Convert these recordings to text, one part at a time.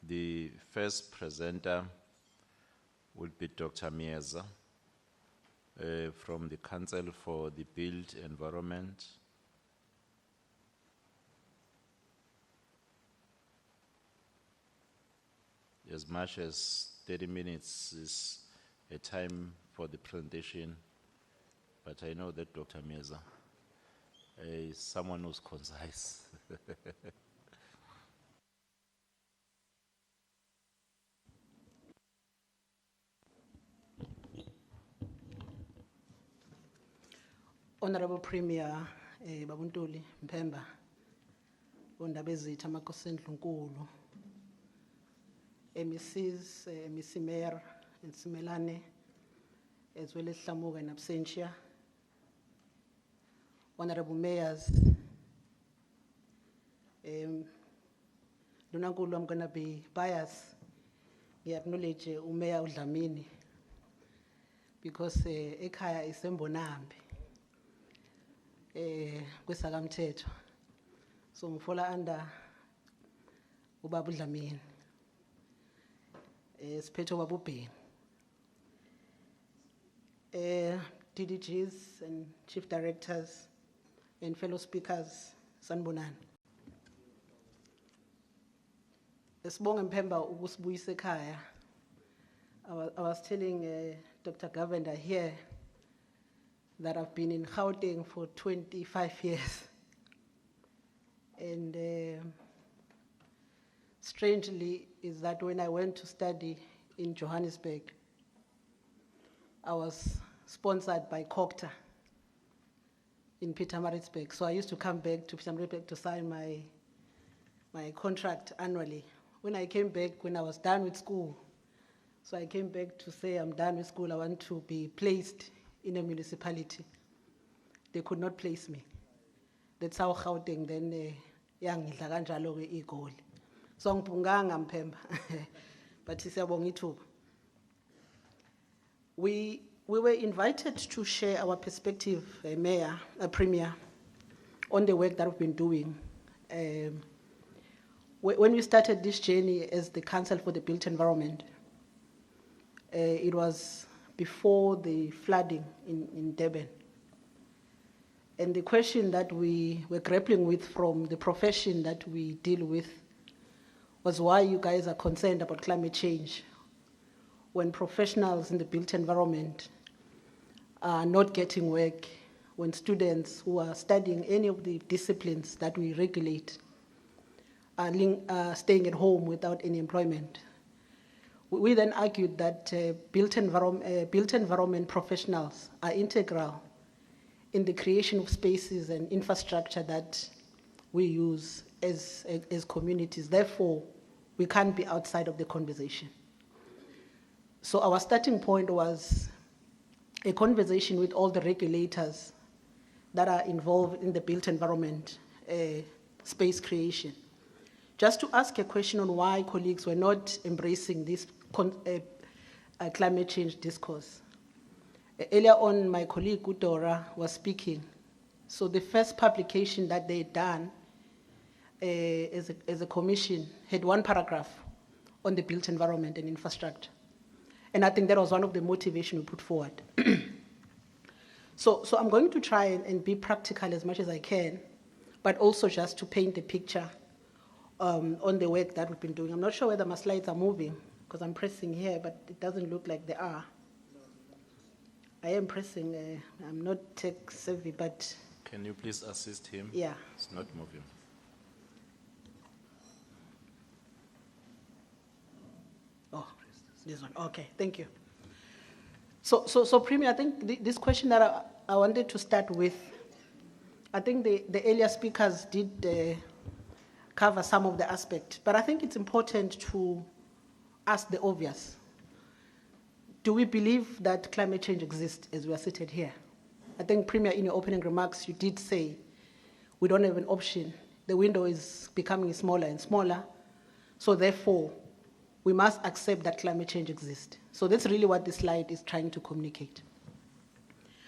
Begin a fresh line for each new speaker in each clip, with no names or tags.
The first presenter will be Dr. Mieza from the Council for the Built Environment. As much as 30 minutes is a time for the presentation, but I know that Dr. Mieza is someone who's concise.
Honorable Premier Babuntuli Mpemba, Ondabezitha Makosendlu Nkulu, Mrs. Missy Mayor and Simelane, as well as Hlamuka in absentia, Honorable Mayors, Lunankulu, I'm going to be biased. I acknowledge Mayor Udlamini because ekhaya is Mbonambi. Kwesakamthetho, so ngifola under ubaba uDlamini, siphethe ubaba uBheni, DDGs and chief directors and fellow speakers, sanibonani. Sibonge Mpemba ukusibuyisa ekhaya. I was telling Dr. Govender here that I've been in Gauteng for 25 years. And strangely is that when I went to study in Johannesburg, I was sponsored by Cocta in Pietermaritzburg. So I used to come back to Pietermaritzburg to sign my contract annually. When I came back, when I was done with school, so I came back to say I'm done with school, I want to be placed in a municipality. They could not place me. That's how Gauteng then yangidla kanjalo ke igoli. So ngibunganga Mpemba. But siyabonga ithuba. We were invited to share our perspective, Mayor, Premier, on the work that we've been doing. When we started this journey as the Council for the Built Environment, it was before the flooding in Durban. And the question that we were grappling with from the profession that we deal with was why you guys are concerned about climate change when professionals in the built environment are not getting work, when students who are studying any of the disciplines that we regulate are staying at home without any employment. We then argued that built environment professionals are integral in the creation of spaces and infrastructure that we use as communities. Therefore, we can't be outside of the conversation. So our starting point was a conversation with all the regulators that are involved in the built environment space creation. Just to ask a question on why colleagues were not embracing this climate change discourse. Earlier on, my colleague Udora was speaking. So the first publication that they had done as a commission had one paragraph on the built environment and infrastructure. And I think that was one of the motivation we put forward. So I'm going to try and be practical as much as I can, but also just to paint a picture on the work that we've been doing. I'm not sure whether my slides are moving, because I'm pressing here, but it doesn't look like they are. I am pressing, I'm not tech savvy, but...
Can you please assist him?
Yeah.
It's not moving.
Oh, this one, okay, thank you. So Premier, I think this question that I wanted to start with, I think the earlier speakers did cover some of the aspects, but I think it's important to ask the obvious. Do we believe that climate change exists as we are seated here? I think, Premier, in your opening remarks, you did say we don't have an option. The window is becoming smaller and smaller, so therefore, we must accept that climate change exists. So that's really what this slide is trying to communicate.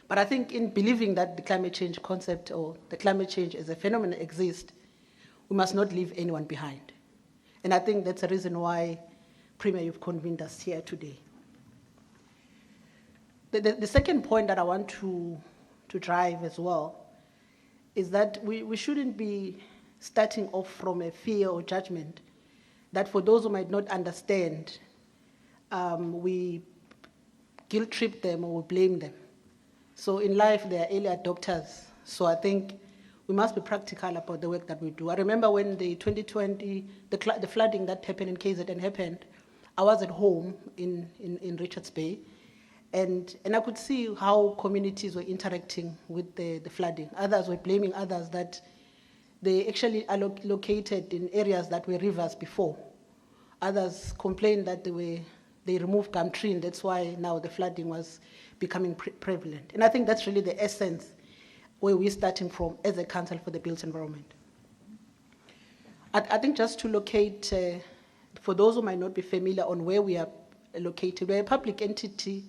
But I think in believing that the climate change concept or the climate change as a phenomenon exists, we must not leave anyone behind. And I think that's the reason why, Premier, you've convened us here today. The second point that I want to drive as well is that we shouldn't be starting off from a fear or judgment that for those who might not understand, we guilt trip them or we blame them. So in life, they are early adopters. So I think we must be practical about the work that we do. I remember when the 2020, the flooding that happened in KZN happened, I was at home in Richards Bay, and I could see how communities were interacting with the flooding. Others were blaming others that they actually are located in areas that were rivers before. Others complained that they removed gumtree, and that's why now the flooding was becoming prevalent. And I think that's really the essence where we're starting from as a Council for the Built Environment. I think just to locate, for those who might not be familiar on where we are located, we're a public entity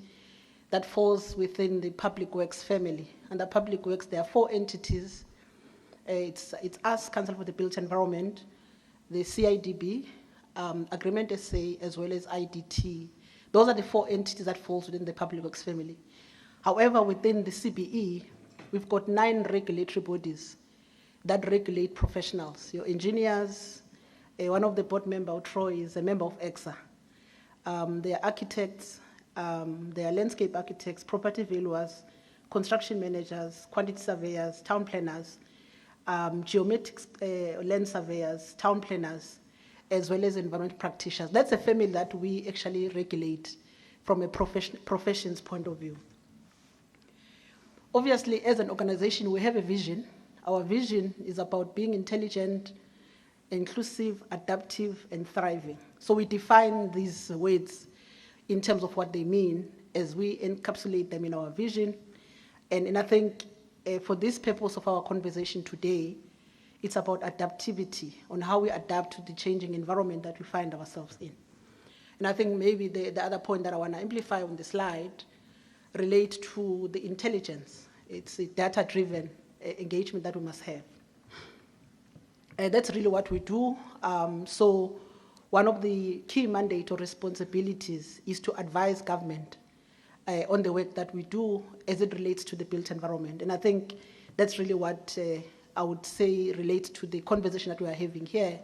that falls within the Public Works family. Under Public Works, there are 4 entities. It's us, Council for the Built Environment, the CIDB, Agreement SA, as well as IDT. Those are the 4 entities that falls within the Public Works family. However, within the CBE, we've got 9 regulatory bodies that regulate professionals. Your engineers, one of the board members, Troy, is a member of EXA. They are architects, they are landscape architects, property valuers, construction managers, quantity surveyors, town planners, geometric land surveyors, town planners, as well as environment practitioners. That's a family that we actually regulate from a profession's point of view. Obviously, as an organization, we have a vision. Our vision is about being intelligent, inclusive, adaptive, and thriving. So we define these words in terms of what they mean as we encapsulate them in our vision. And I think for this purpose of our conversation today, it's about adaptivity, on how we adapt to the changing environment that we find ourselves in. And I think maybe the other point that I want to amplify on the slide relate to the intelligence. It's a data-driven engagement that we must have. And that's really what we do. So one of the key mandate or responsibilities is to advise government on the work that we do as it relates to the built environment. And I think that's really what I would say relates to the conversation that we are having here.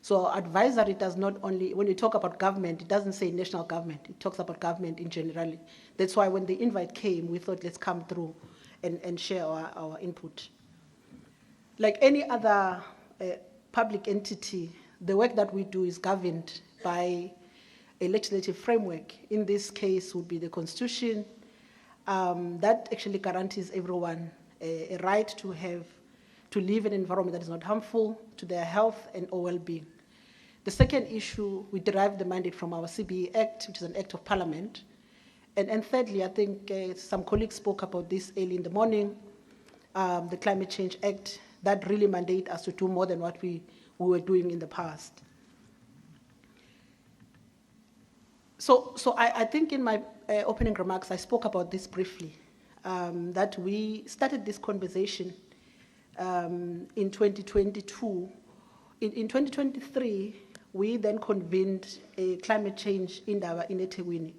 So advisory does not only, when we talk about government, it doesn't say national government, it talks about government in general. That's why when the invite came, we thought let's come through and share our input. Like any other public entity, the work that we do is governed by a legislative framework. In this case would be the Constitution that actually guarantees everyone a right to live in an environment that is not harmful to their health and or well-being. The second issue, we derive the mandate from our CBE Act, which is an act of parliament. And thirdly, I think some colleagues spoke about this early in the morning, the Climate Change Act, that really mandate us to do more than what we were doing in the past. So I think in my opening remarks, I spoke about this briefly, that we started this conversation in 2022. In 2023, we then convened a climate change indaba in eThekwini.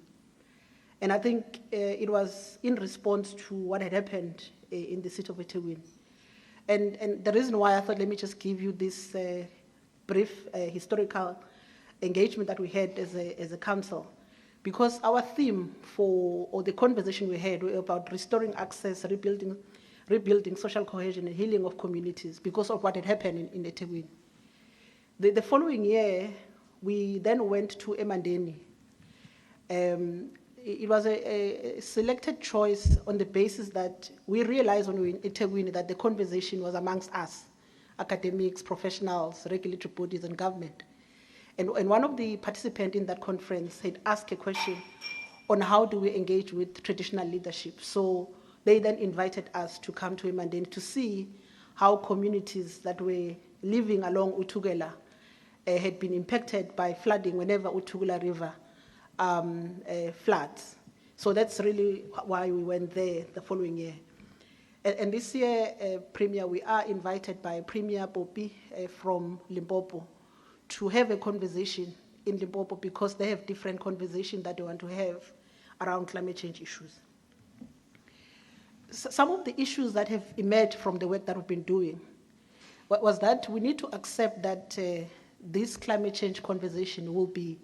And I think it was in response to what had happened in the city of eThekwini. And the reason why I thought, let me just give you this brief historical engagement that we had as a council, because our theme or the conversation we had were about restoring access, rebuilding social cohesion and healing of communities because of what had happened in eThekwini. The following year, we then went to eMandeni. It was a selected choice on the basis that we realized when we were in eThekwini that the conversation was amongst us, academics, professionals, regulatory bodies, and government. And one of the participants in that conference had asked a question on how do we engage with traditional leadership. So they then invited us to come to eMandeni to see how communities that were living along Utugela had been impacted by flooding whenever Utugela River floods. So that's really why we went there the following year. And this year, Premier, we are invited by Premier Poppy from Limpopo to have a conversation in Limpopo because they have different conversations that they want to have around climate change issues. Some of the issues that have emerged from the work that we've been doing was that we need to accept that this climate change conversation will be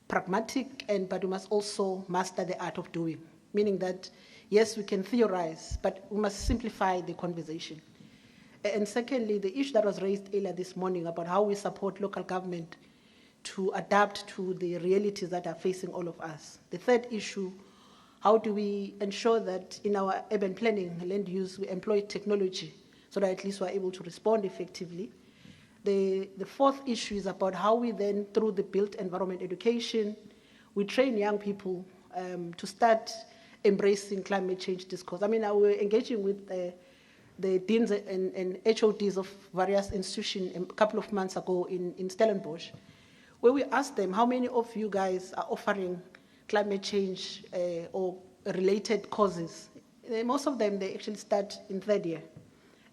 pragmatic, but we must also master the art of doing, meaning that, yes, we can theorize, but we must simplify the conversation. And secondly, the issue that was raised earlier this morning about how we support local government to adapt to the realities that are facing all of us. The third issue, how do we ensure that in our urban planning, land use, we employ technology so that at least we're able to respond effectively. The fourth issue is about how we then, through the built environment education, we train young people to start embracing climate change discourse. I mean, we're engaging with the deans and HODs of various institutions a couple of months ago in Stellenbosch, where we asked them, how many of you guys are offering climate change or related causes? Most of them, they actually start in third year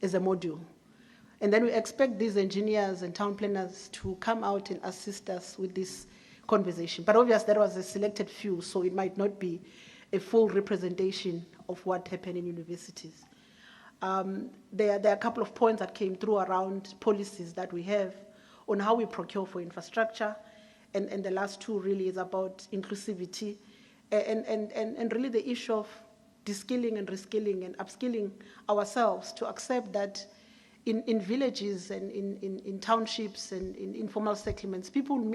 as a module. And then we expect these engineers and town planners to come out and assist us with this conversation. But obviously, there was a selected few, so it might not be a full representation of what happened in universities. There are a couple of points that came through around policies that we have on how we procure for infrastructure. And the last two really is about inclusivity and really the issue of de-skilling and reskilling and upskilling ourselves to accept that in villages and in townships and in informal settlements, people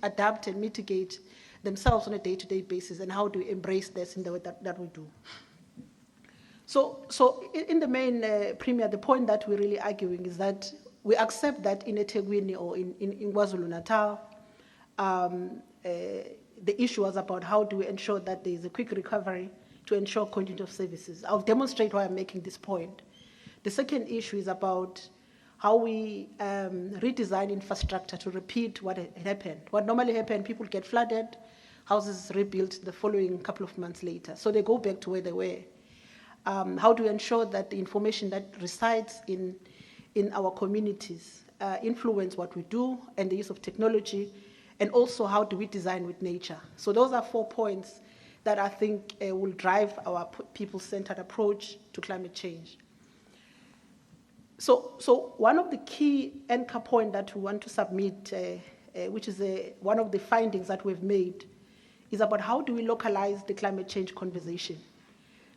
adapt and mitigate themselves on a day-to-day basis, and how do we embrace this in the way that we do. So in the main, Premier, the point that we're really arguing is that we accept that in eThekwini or in KwaZulu-Natal, the issue was about how do we ensure that there is a quick recovery to ensure continuity of services. I'll demonstrate why I'm making this point. The second issue is about how we redesign infrastructure to repeat what happened. What normally happened, people get flooded, houses rebuilt the following couple of months later. So they go back to where they were. How do we ensure that the information that resides in our communities influence what we do and the use of technology, and also how do we design with nature? So those are 4 points that I think will drive our people-centered approach to climate change. So one of the key anchor points that we want to submit, which is one of the findings that we've made, is about how do we localize the climate change conversation.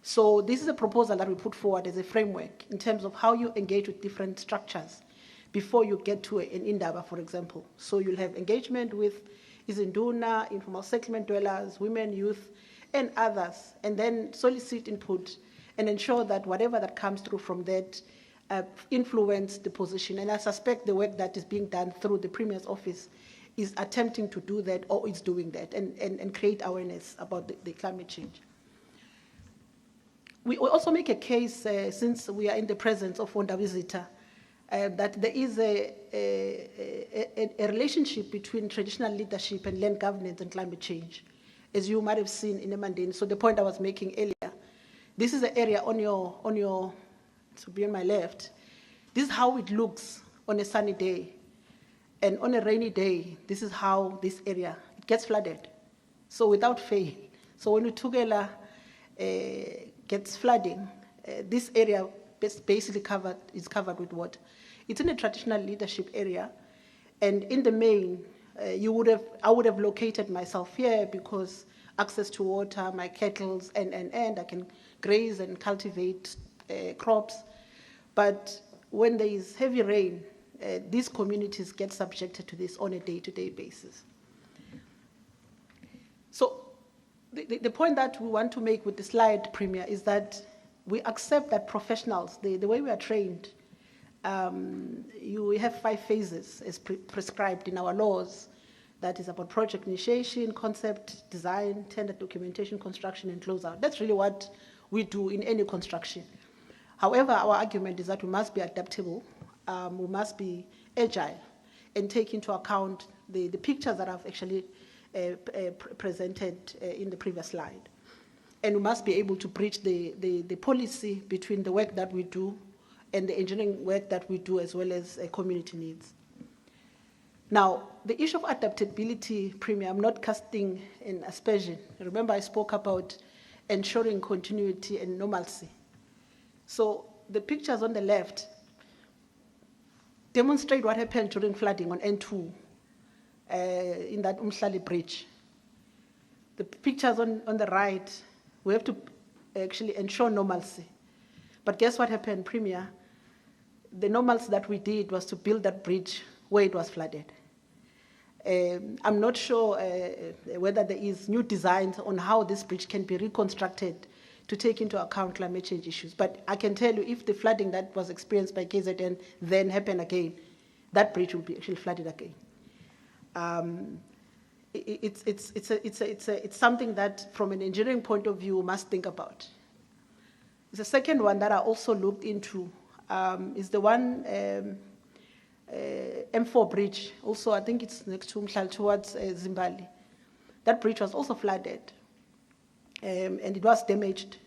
So this is a proposal that we put forward as a framework in terms of how you engage with different structures before you get to an Indaba, for example. So you'll have engagement with Izinduna, informal settlement dwellers, women, youth, and others, and then solicit input and ensure that whatever that comes through from that influence the position. And I suspect the work that is being done through the Premier's office is attempting to do that, or is doing that, and create awareness about the climate change. We also make a case, since we are in the presence of Wanda Visitor, that there is a relationship between traditional leadership and land governance and climate change, as you might have seen in Emandeni. So the point I was making earlier, this is the area on your, to be on my left, this is how it looks on a sunny day. And on a rainy day, this is how this area, it gets flooded. So without fail. So when Utugela gets flooding, this area basically is covered with water. It's in a traditional leadership area, and in the main, I would have located myself here because access to water, my cattle, and I can graze and cultivate crops. But when there is heavy rain, these communities get subjected to this on a day-to-day basis. So the point that we want to make with the slide, Premier, is that we accept that professionals, the way we are trained, you have 5 phases as prescribed in our laws. That is about project initiation, concept, design, tender documentation, construction, and closeout. That's really what we do in any construction. However, our argument is that we must be adaptable, we must be agile, and take into account the pictures that I've actually presented in the previous slide. And we must be able to bridge the policy between the work that we do and the engineering work that we do, as well as community needs. Now, the issue of adaptability, Premier, I'm not casting an aspersion. Remember, I spoke about ensuring continuity and normalcy. So the pictures on the left demonstrate what happened during flooding on N2 in that Umhlali bridge. The pictures on the right, we have to actually ensure normalcy. But guess what happened, Premier? The normalcy that we did was to build that bridge where it was flooded. I'm not sure whether there is new designs on how this bridge can be reconstructed to take into account climate change issues. But I can tell you, if the flooding that was experienced by KZN then happened again, that bridge will be actually flooded again. It's something that, from an engineering point of view, we must think about. The second one that I also looked into is the one M4 bridge. Also, I think it's next to Mhlal towards Zimbali. That bridge was also flooded, and it was damaged,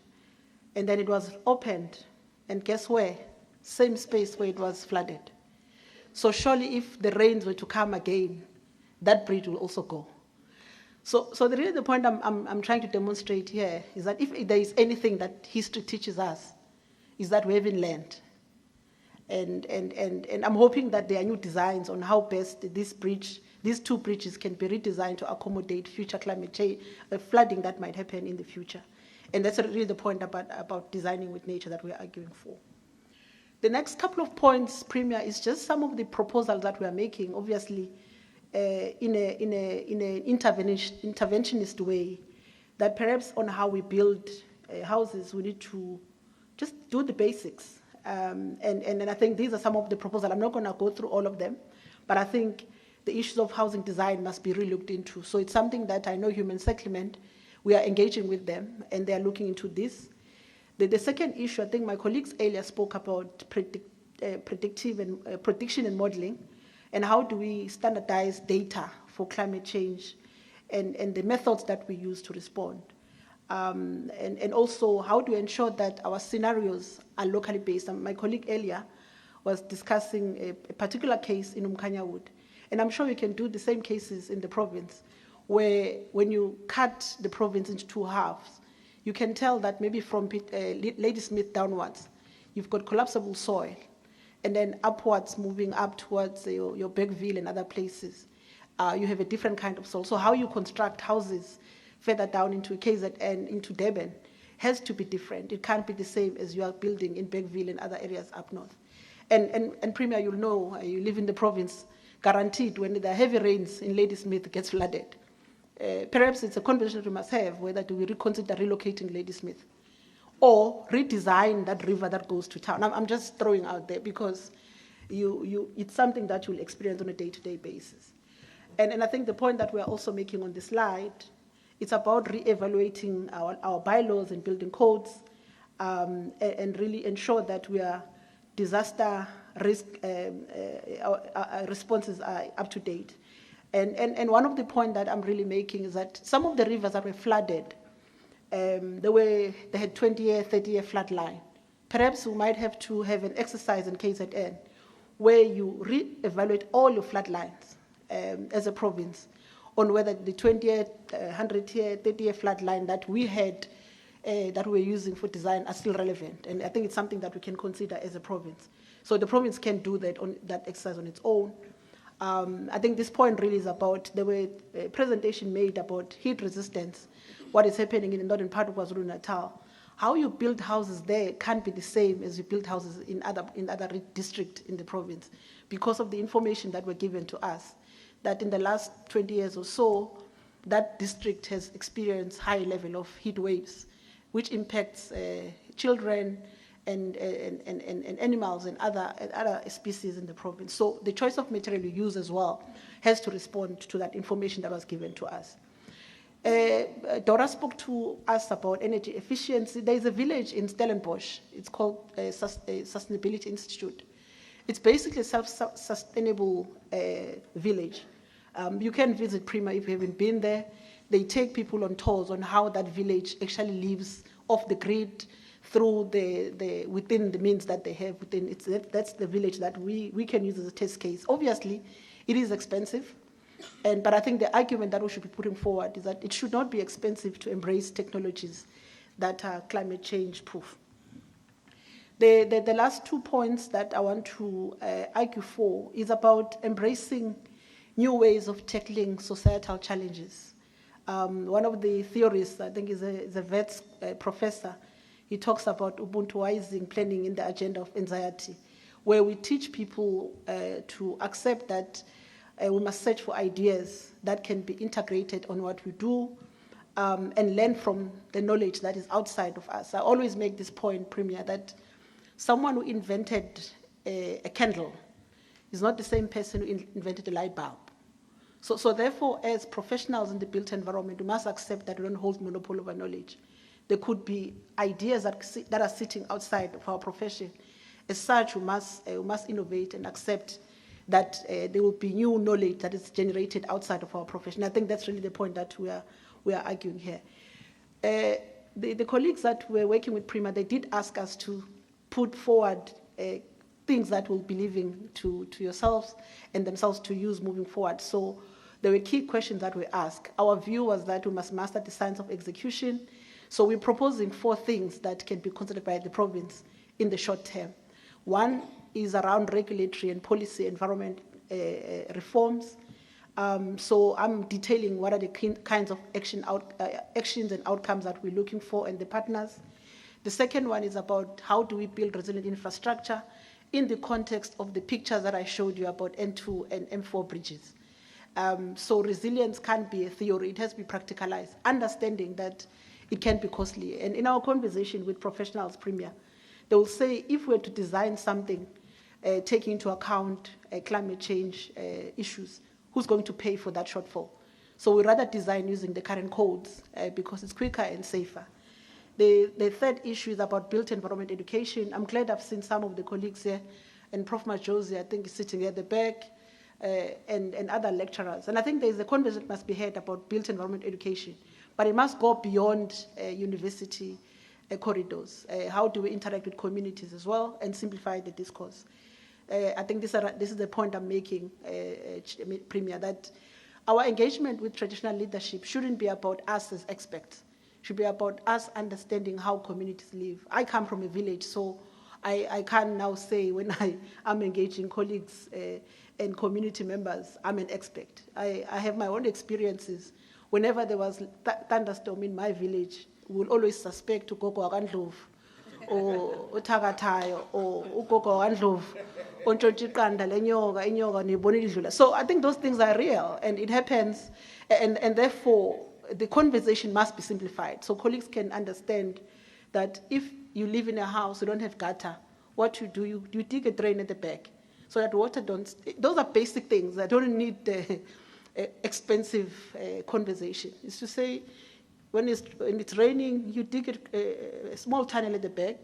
and then it was opened, and guess where? Same space where it was flooded. So surely, if the rains were to come again, that bridge will also go. So the point I'm trying to demonstrate here is that if there is anything that history teaches us, is that we haven't learned. And I'm hoping that there are new designs on how best these two bridges can be redesigned to accommodate future climate change, flooding that might happen in the future. And that's really the point about designing with nature that we're arguing for. The next couple of points, Premier, is just some of the proposals that we are making, obviously, in an interventionist way, that perhaps on how we build houses, we need to just do the basics. And I think these are some of the proposals. I'm not going to go through all of them, but I think the issues of housing design must be re-looked into. So it's something that I know Human Settlement, we are engaging with them, and they are looking into this. The second issue, I think my colleagues earlier spoke about prediction and modeling, and how do we standardize data for climate change and the methods that we use to respond. And also, how do we ensure that our scenarios are locally based? And my colleague earlier was discussing a particular case in Umkhanyawood. And I'm sure you can do the same cases in the province, where when you cut the province into two halves, you can tell that maybe from Ladysmith downwards, you've got collapsible soil, and then upwards, moving up towards your Bergville and other places, you have a different kind of soil. So how you construct houses further down into KZN, into Durban, has to be different. It can't be the same as you are building in Bergville and other areas up north. And Premier, you'll know, you live in the province, guaranteed when there are heavy rains in Ladysmith, it gets flooded. Perhaps it's a conversation we must have, whether do we reconsider relocating Ladysmith or redesign that river that goes to town. I'm just throwing out there because it's something that you'll experience on a day-to-day basis. And I think the point that we're also making on the slide, it's about re-evaluating our bylaws and building codes, and really ensure that we are disaster risk our responses are up to date. And one of the points that I'm really making is that some of the rivers that were flooded, they had 20-year, 30-year flood line. Perhaps we might have to have an exercise in KZN where you re-evaluate all your flood lines as a province on whether the 20-year, 100-year, 30-year flood line that we had, that we're using for design are still relevant. And I think it's something that we can consider as a province. So the province can do that exercise on its own. I think this point really is about, there were a presentation made about heat resistance, what is happening in the northern part of KwaZulu-Natal. How you build houses there can't be the same as you build houses in other districts in the province, because of the information that were given to us, that in the last 20 years or so, that district has experienced high level of heat waves, which impacts children and animals and other species in the province. So the choice of material you use as well has to respond to that information that was given to us. Dora spoke to us about energy efficiency. There is a village in Stellenbosch. It's called Sustainability Institute. It's basically a self-sustainable village. You can visit Prima if you haven't been there. They take people on tours on how that village actually lives off the grid through within the means that they have within. That's the village that we can use as a test case. Obviously, It is expensive, but I think the argument that we should be putting forward is that it should not be expensive to embrace technologies that are climate change proof. The last 2 points that I want to argue for is about embracing new ways of tackling societal challenges. One of the theorists, I think is a Wits professor, he talks about Ubuntuizing planning in the agenda of anxiety, where we teach people to accept that we must search for ideas that can be integrated on what we do and learn from the knowledge that is outside of us. I always make this point, Premier, that someone who invented a candle is not the same person who invented a light bulb. So therefore, as professionals in the built environment, we must accept that we don't hold monopoly over knowledge. There could be ideas that are sitting outside of our profession. As such, we must innovate and accept that there will be new knowledge that is generated outside of our profession. I think that's really the point that we are arguing here. The colleagues that were working with Prima, they did ask us to put forward things that we'll be leaving to yourselves and themselves to use moving forward. So there were key questions that were asked. Our view was that we must master the science of execution. So we're proposing 4 things that can be considered by the province in the short term. One is around regulatory and policy environment reforms. So I'm detailing what are the kinds of actions and outcomes that we're looking for and the partners. The second one is about how do we build resilient infrastructure in the context of the pictures that I showed you about N2 and M4 bridges. So resilience can't be a theory, it has to be practicalized, understanding that it can be costly. And in our conversation with professionals, Premier, they will say if we're to design something taking into account climate change issues, who's going to pay for that shortfall? So we rather design using the current codes because it's quicker and safer. The third issue is about built environment education. I'm glad I've seen some of the colleagues here, and Prof. Majosi, I think, is sitting at the back, and other lecturers. And I think there's a conversation that must be had about built environment education, but it must go beyond university corridors. How do we interact with communities as well and simplify the discourse? I think this is the point I'm making, Premier, that our engagement with traditional leadership shouldn't be about us as experts. It should be about us understanding how communities live. I come from a village, so I can now say when I'm engaging colleagues and community members, I'm an expert. I have my own experiences. Whenever there was thunderstorm in my village, we will always suspect ugogo wakandlovu or uthakathayo or ugogo wakandlovu ontshontshiqanda lenyoka inyoka niyibonile idlula. So I think those things are real and it happens, and therefore the conversation must be simplified so colleagues can understand that if you live in a house, you don't have gutter, what you do, you dig a drain at the back so that water don't. Those are basic things that don't need the expensive conversation. It's to say, when it's raining, you dig a small tunnel at the back,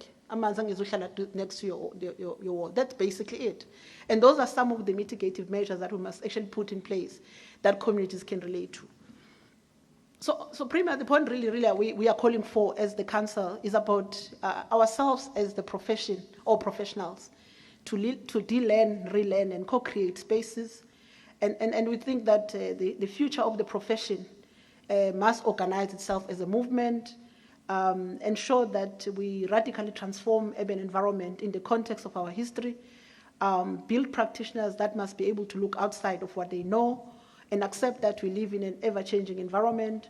next to your wall. That's basically it. And those are some of the mitigative measures that we must actually put in place that communities can relate to. So Premier, the point really we are calling for as the council is about ourselves as the profession or professionals to de-learn, relearn, and co-create spaces. And we think that the future of the profession must organize itself as a movement, ensure that we radically transform urban environment in the context of our history, build practitioners that must be able to look outside of what they know, and accept that we live in an ever-changing environment.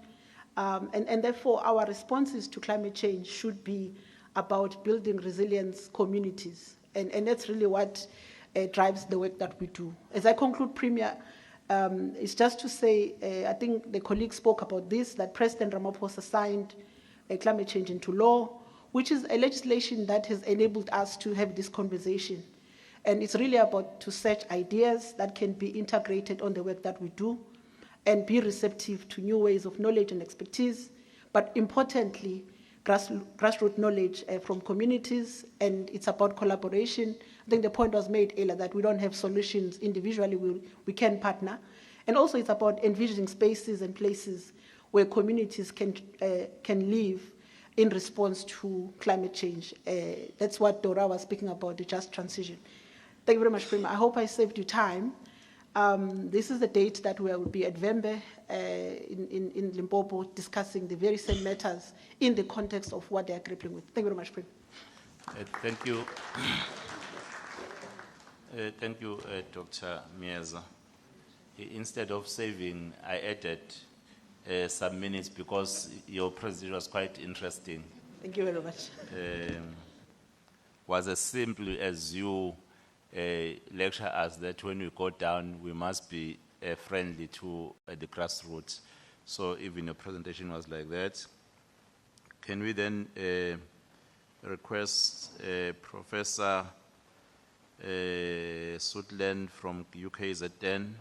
And therefore, our responses to climate change should be about building resilience communities. And that's really what drives the work that we do. As I conclude, Premier, it's just to say, I think the colleagues spoke about this, that President Ramaphosa signed climate change into law, which is a legislation that has enabled us to have this conversation. And it's really about to search ideas that can be integrated on the work that we do and be receptive to new ways of knowledge and expertise, but importantly, grassroots knowledge from communities, and it's about collaboration. I think the point was made earlier that we don't have solutions individually, we can partner. And also it's about envisioning spaces and places where communities can live in response to climate change. That's what Dora was speaking about, the just transition. Thank you very much, Prima. I hope I saved you time. This is the date that we will be at Vembe in Limpopo discussing the very same matters in the context of what they are grappling with. Thank you very much, Prem.
Thank you. Thank you, Dr. Mieza. Instead of saving, I added some minutes because your presentation was quite interesting.
Thank you very much.
Was as simple as you lecture us that when we go down, we must be friendly to the grassroots. So even your presentation was like that. Can we then request Professor Sutherland from UKZN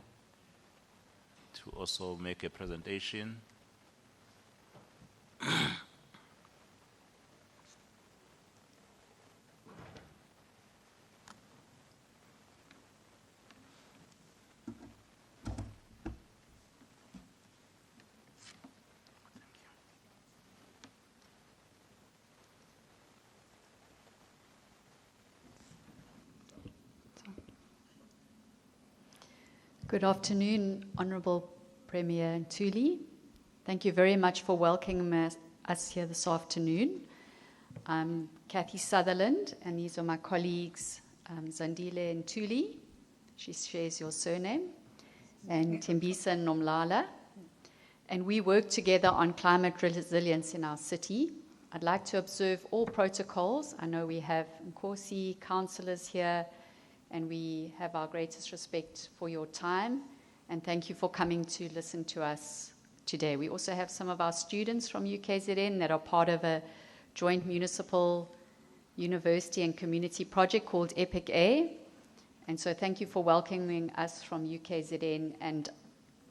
to also make a presentation?
Good afternoon, Honourable Premier Ntuli. Thank you very much for welcoming us here this afternoon. I'm Kathy Sutherland, and these are my colleagues, Zandile Ntuli, she shares your surname, and Tembisa Nomlala. And we work together on climate resilience in our city. I'd like to observe all protocols. I know we have Nkosi councillors here, and we have our greatest respect for your time, and thank you for coming to listen to us today. We also have some of our students from UKZN that are part of a joint municipal university and community project called EPIC A, and so thank you for welcoming us from UKZN and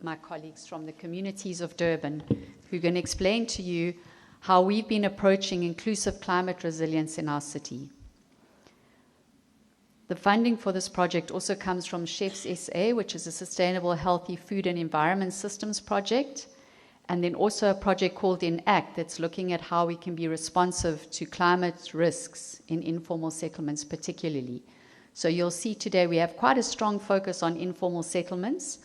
my colleagues from the communities of Durban, who are going to explain to you how we've been approaching inclusive climate resilience in our city. The funding for this project also comes from Chefs SA, which is a sustainable, healthy food and environment systems project, and then also a project called ENACT that's looking at how we can be responsive to climate risks in informal settlements particularly. So you'll see today we have quite a strong focus on informal settlements,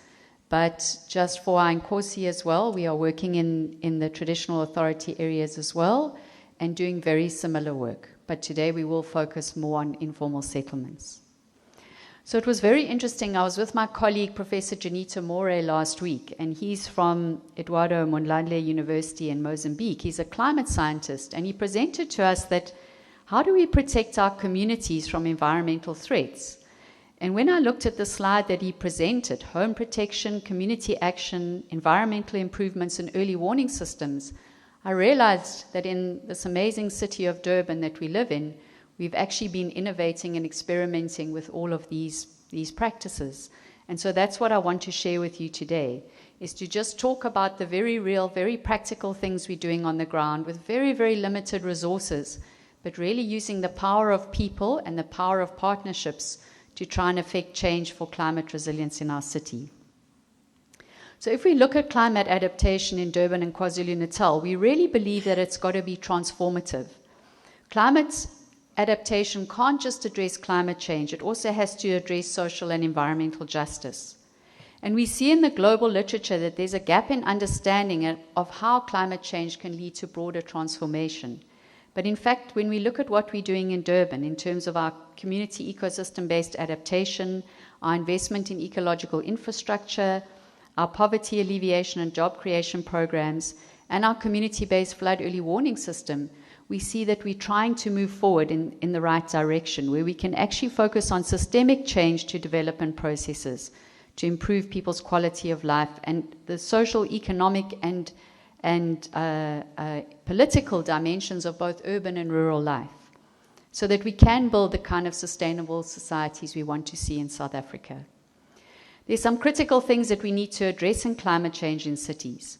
but just for our Nkosi as well, we are working in the traditional authority areas as well and doing very similar work. But today we will focus more on informal settlements. So it was very interesting. I was with my colleague, Professor Janito More, last week, and he's from Eduardo Mondlane University in Mozambique. He's a climate scientist, and he presented to us that how do we protect our communities from environmental threats? And when I looked at the slide that he presented, home protection, community action, environmental improvements, and early warning systems, I realized that in this amazing city of Durban that we live in, we've actually been innovating and experimenting with all of these practices. And so that's what I want to share with you today, is to just talk about the very real, very practical things we're doing on the ground with very, very limited resources, but really using the power of people and the power of partnerships to try and affect change for climate resilience in our city. So if we look at climate adaptation in Durban and KwaZulu-Natal, we really believe that it's got to be transformative. Climate adaptation can't just address climate change, it also has to address social and environmental justice. And we see in the global literature that there's a gap in understanding of how climate change can lead to broader transformation. But in fact, when we look at what we're doing in Durban in terms of our community ecosystem-based adaptation, our investment in ecological infrastructure, our poverty alleviation and job creation programs, and our community-based flood early warning system, we see that we're trying to move forward in the right direction, where we can actually focus on systemic change to development processes, to improve people's quality of life, and the social, economic, and political dimensions of both urban and rural life, so that we can build the kind of sustainable societies we want to see in South Africa. There's some critical things that we need to address in climate change in cities.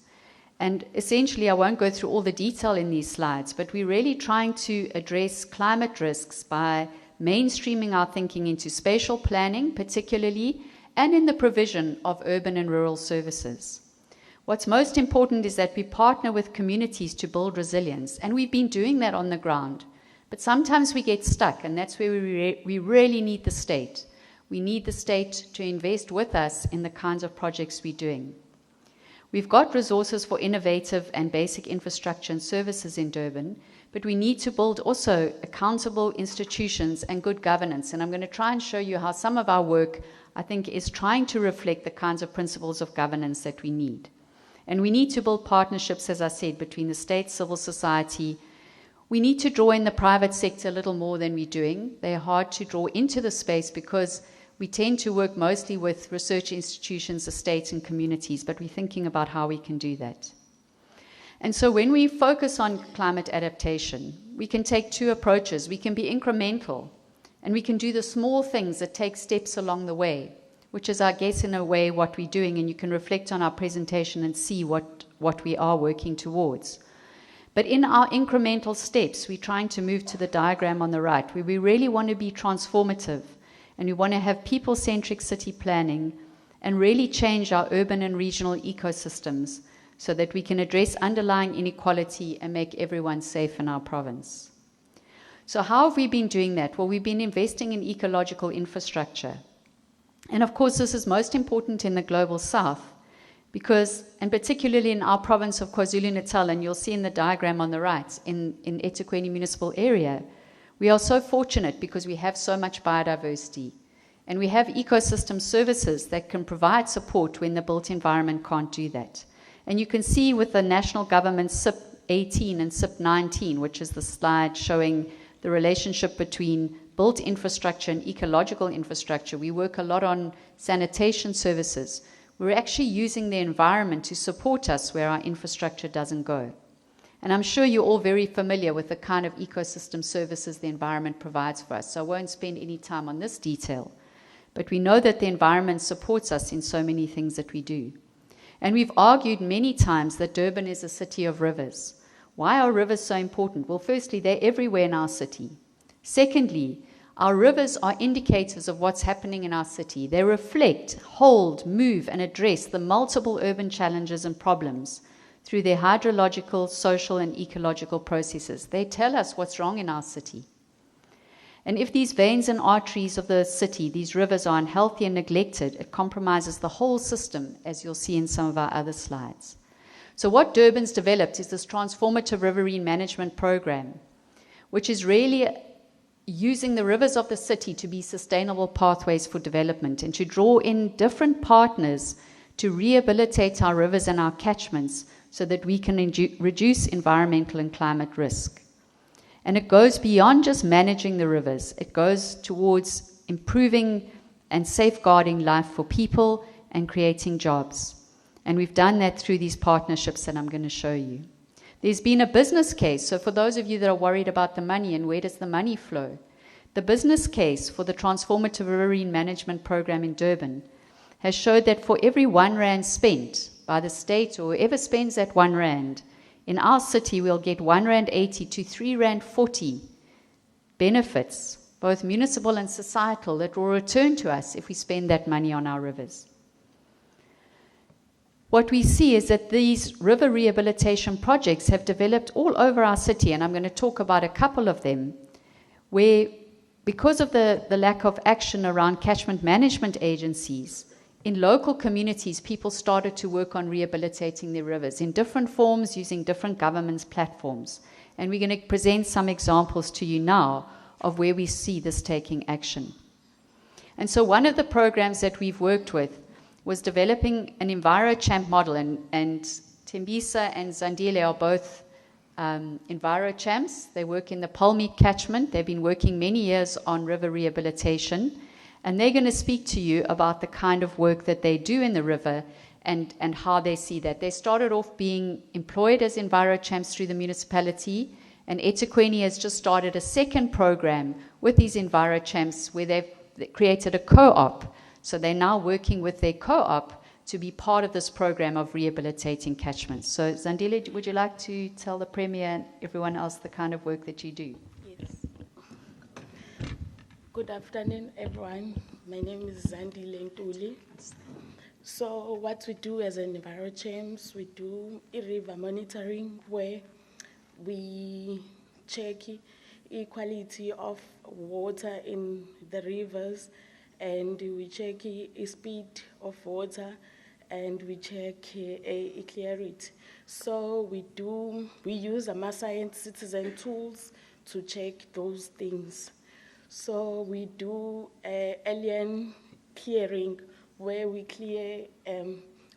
And essentially, I won't go through all the detail in these slides, but we're really trying to address climate risks by mainstreaming our thinking into spatial planning, particularly, and in the provision of urban and rural services. What's most important is that we partner with communities to build resilience, and we've been doing that on the ground. But sometimes we get stuck, and that's where we really need the state. We need the state to invest with us in the kinds of projects we're doing. We've got resources for innovative and basic infrastructure and services in Durban, but we need to build also accountable institutions and good governance. And I'm going to try and show you how some of our work, I think, is trying to reflect the kinds of principles of governance that we need. And we need to build partnerships, as I said, between the state, civil society. We need to draw in the private sector a little more than we're doing. They're hard to draw into the space because we tend to work mostly with research institutions, the states and communities, but we're thinking about how we can do that. And so when we focus on climate adaptation, we can take two approaches. We can be incremental, and we can do the small things that take steps along the way, which is, I guess, in a way what we're doing, and you can reflect on our presentation and see what we are working towards. But in our incremental steps, we're trying to move to the diagram on the right, where we really want to be transformative, and we want to have people-centric city planning and really change our urban and regional ecosystems so that we can address underlying inequality and make everyone safe in our province. So how have we been doing that? Well, we've been investing in ecological infrastructure. And of course, this is most important in the global south because, and particularly in our province of KwaZulu-Natal, and you'll see in the diagram on the right, in eThekwini municipal area, we are so fortunate because we have so much biodiversity. And we have ecosystem services that can provide support when the built environment can't do that. And you can see with the national government SIP 18 and SIP 19, which is the slide showing the relationship between built infrastructure and ecological infrastructure. We work a lot on sanitation services. We're actually using the environment to support us where our infrastructure doesn't go. And I'm sure you're all very familiar with the kind of ecosystem services the environment provides for us, so I won't spend any time on this detail. But we know that the environment supports us in so many things that we do. And we've argued many times that Durban is a city of rivers. Why are rivers so important? Well, firstly, they're everywhere in our city. Secondly, our rivers are indicators of what's happening in our city. They reflect, hold, move, and address the multiple urban challenges and problems through their hydrological, social, and ecological processes. They tell us what's wrong in our city. And if these veins and arteries of the city, these rivers, are unhealthy and neglected, it compromises the whole system, as you'll see in some of our other slides. So what Durban's developed is this transformative riverine management program, which is really using the rivers of the city to be sustainable pathways for development and to draw in different partners to rehabilitate our rivers and our catchments so that we can reduce environmental and climate risk. And it goes beyond just managing the rivers. It goes towards improving and safeguarding life for people and creating jobs. And we've done that through these partnerships that I'm going to show you. There's been a business case. So for those of you that are worried about the money and where does the money flow, the business case for the Transformative Riverine Management Program in Durban has showed that for every R1 spent by the state or whoever spends that R1, in our city we'll get R1.80 to R3.40 benefits, both municipal and societal, that will return to us if we spend that money on our rivers. What we see is that these river rehabilitation projects have developed all over our city, and I'm going to talk about a couple of them, where because of the lack of action around catchment management agencies, in local communities, people started to work on rehabilitating their rivers in different forms using different governments' platforms. And we're going to present some examples to you now of where we see this taking action. And so one of the programs that we've worked with was developing an EnviroChamp model, and Tembisa and Zandile are both EnviroChamps. They work in the Palmy catchment. They've been working many years on river rehabilitation, and they're going to speak to you about the kind of work that they do in the river and how they see that. They started off being employed as EnviroChamps through the municipality, and eThekwini has just started a second program with these EnviroChamps where they've created a co-op. So they're now working with their co-op to be part of this program of rehabilitating catchments. So Zandile, would you like to tell the Premier and everyone else the kind of work that you do?
Yes. Good afternoon, everyone. My name is Zandile Ntuli. So what we do as an EnviroChamps, we do river monitoring where we check equality of water in the rivers and we check the speed of water, and we check clarity. So we use Science Citizen tools to check those things. So we do alien clearing, where we clear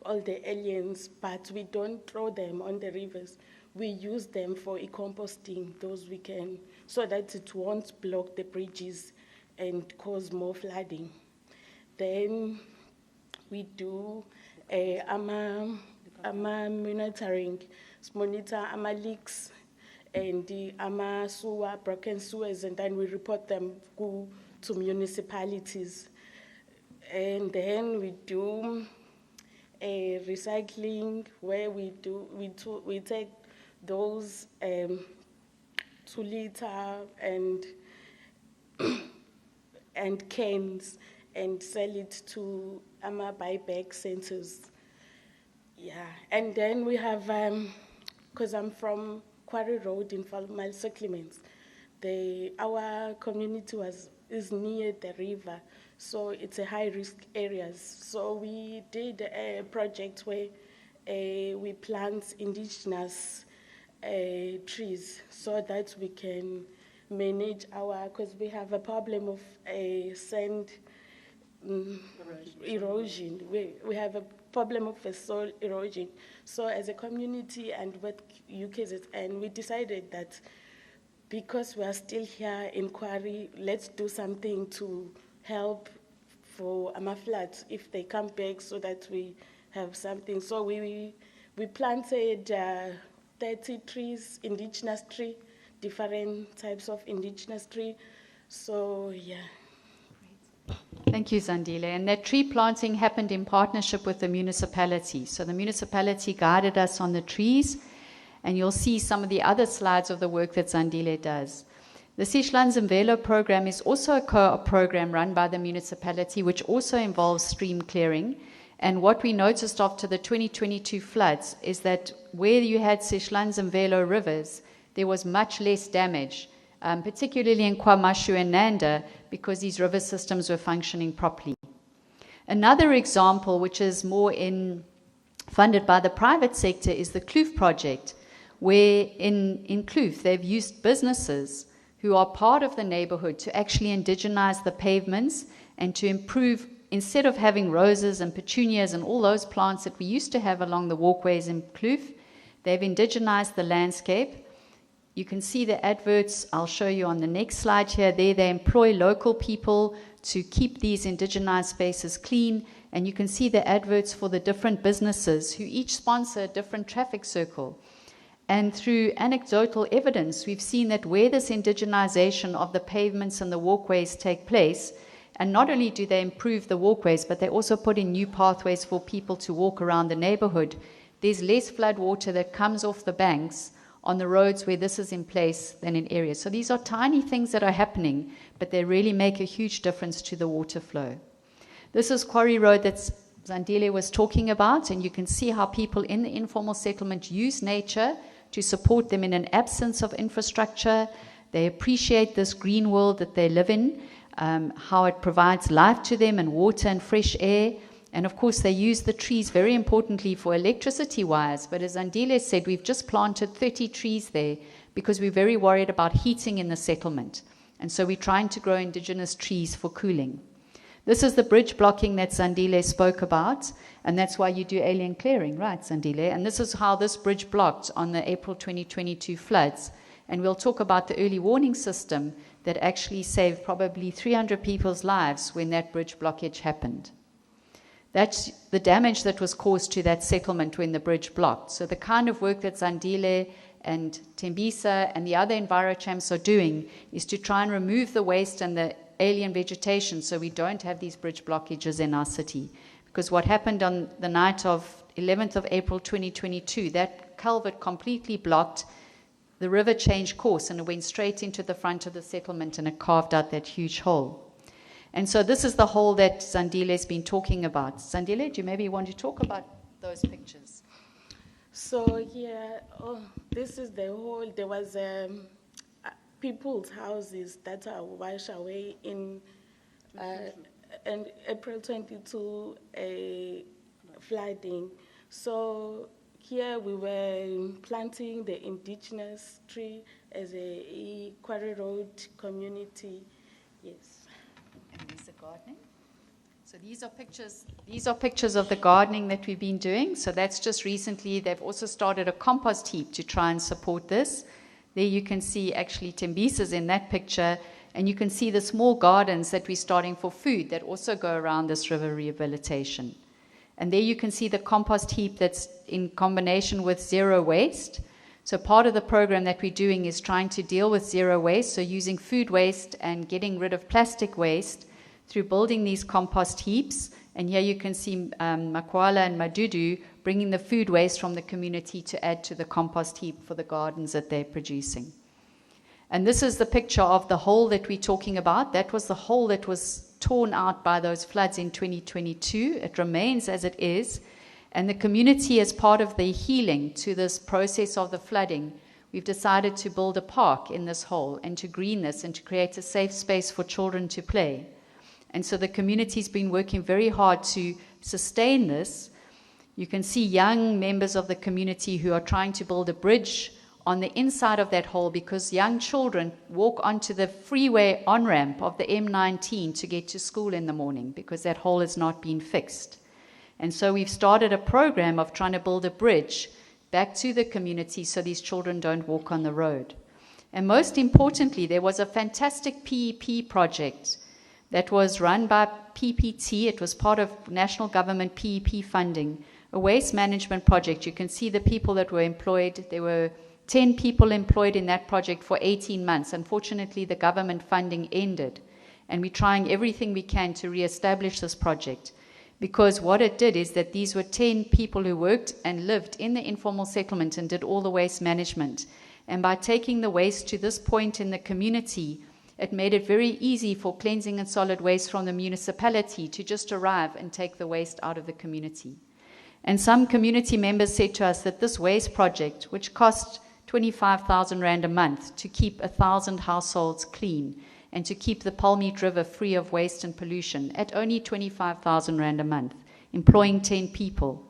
all the aliens, but we don't throw them on the rivers. We use them for composting, those we can, so that it won't block the bridges and cause more flooding. Then we do monitoring, monitor leaks and the sewer, broken sewers, and then we report them to municipalities. And then we do recycling, where we take those 2 liter and cans and sell it to buyback centers. Yeah, and then we have, because I'm from Quarry Road in Falmal Settlements, our community is near the river, so it's a high-risk areas. So we did a project where we plant indigenous trees, so that we can manage because we have a problem of sand erosion. We have a problem of soil erosion. So as a community and with UKZN, we decided that because we are still here in Quarry, let's do something to help for floods if they come back, so that we have something. So we planted 30 trees, indigenous tree, different types of indigenous tree. So, yeah.
Thank you, Zandile. And that tree planting happened in partnership with the municipality. So the municipality guided us on the trees, and you'll see some of the other slides of the work that Zandile does. The Sihlanzimvelo program is also a co-op program run by the municipality, which also involves stream clearing. And what we noticed after the 2022 floods is that where you had Sihlanzimvelo rivers, there was much less damage, particularly in KwaMashu and Nanda, because these river systems were functioning properly. Another example, which is more funded by the private sector, is the Kloof project, where in Kloof they've used businesses who are part of the neighborhood to actually indigenize the pavements and to improve, instead of having roses and petunias and all those plants that we used to have along the walkways in Kloof, they've indigenized the landscape. You can see the adverts, I'll show you on the next slide here. There they employ local people to keep these indigenized spaces clean, and you can see the adverts for the different businesses who each sponsor a different traffic circle. And through anecdotal evidence, we've seen that where this indigenization of the pavements and the walkways take place, and not only do they improve the walkways, but they also put in new pathways for people to walk around the neighborhood, there's less flood water that comes off the banks on the roads where this is in place than in areas. So these are tiny things that are happening, but they really make a huge difference to the water flow. This is Quarry Road that Zandile was talking about, and you can see how people in the informal settlement use nature to support them in an absence of infrastructure. They appreciate this green world that they live in, how it provides life to them and water and fresh air. And of course, they use the trees very importantly for electricity wires. But as Zandile said, we've just planted 30 trees there because we're very worried about heating in the settlement. And so we're trying to grow indigenous trees for cooling. This is the bridge blocking that Zandile spoke about. And that's why you do alien clearing, right, Zandile? And this is how this bridge blocked on the April 2022 floods. And we'll talk about the early warning system that actually saved probably 300 people's lives when that bridge blockage happened. That's the damage that was caused to that settlement when the bridge blocked. So the kind of work that Zandile and Tembisa and the other EnviroChamps are doing is to try and remove the waste and the alien vegetation so we don't have these bridge blockages in our city. Because what happened on the night of 11th of April 2022, that culvert completely blocked, the river changed course and it went straight into the front of the settlement and it carved out that huge hole. And so this is the hole that Zandile has been talking about. Zandile, do you maybe want to talk about those pictures?
So, yeah, this is the hole. There was people's houses that are washed away in in April 22, flooding. So here we were planting the indigenous tree as a Quarry Road community. Yes.
And there's the gardening. So these are pictures of the gardening that we've been doing. So that's just recently. They've also started a compost heap to try and support this. There you can see actually Tembisa's in that picture, and you can see the small gardens that we're starting for food that also go around this river rehabilitation. And there you can see the compost heap that's in combination with zero waste. So part of the program that we're doing is trying to deal with zero waste, so using food waste and getting rid of plastic waste through building these compost heaps. And here you can see Makwala and Madudu bringing the food waste from the community to add to the compost heap for the gardens that they're producing. And this is the picture of the hole that we're talking about. That was the hole that was torn out by those floods in 2022. It remains as it is. And the community, as part of the healing to this process of the flooding, we've decided to build a park in this hole and to green this and to create a safe space for children to play. And so the community's been working very hard to sustain this. You can see young members of the community who are trying to build a bridge on the inside of that hole because young children walk onto the freeway on-ramp of the M19 to get to school in the morning because that hole has not been fixed. And so we've started a program of trying to build a bridge back to the community so these children don't walk on the road. And most importantly, there was a fantastic PEP project that was run by PPT. It was part of national government PEP funding, a waste management project. You can see the people that were employed. There were 10 people employed in that project for 18 months. Unfortunately, the government funding ended, and we're trying everything we can to reestablish this project, because what it did is that these were 10 people who worked and lived in the informal settlement and did all the waste management. And by taking the waste to this point in the community, it made it very easy for cleansing and solid waste from the municipality to just arrive and take the waste out of the community. And some community members said to us that this waste project, which cost 25,000 Rand a month to keep 1,000 households clean and to keep the Palmeet River free of waste and pollution at only 25,000 Rand a month, employing 10 people.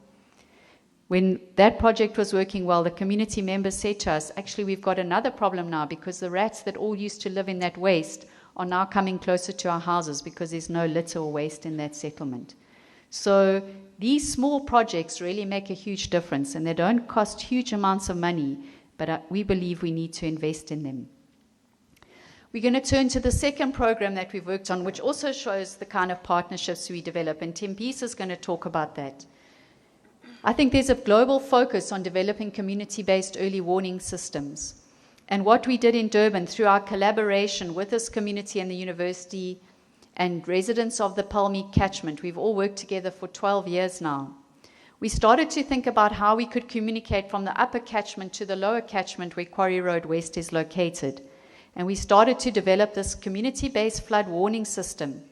When that project was working well, the community members said to us, actually, we've got another problem now because the rats that all used to live in that waste are now coming closer to our houses because there's no litter or waste in that settlement. So these small projects really make a huge difference, and they don't cost huge amounts of money, but we believe we need to invest in them. We're going to turn to the second program that we've worked on, which also shows the kind of partnerships we develop, and Tembisa is going to talk about that. I think there's a global focus on developing community-based early warning systems. And what we did in Durban through our collaboration with this community and the university and residents of the Palmeet catchment, we've all worked together for 12 years now. We started to think about how we could communicate from the upper catchment to the lower catchment where Quarry Road West is located. And we started to develop this community-based flood warning system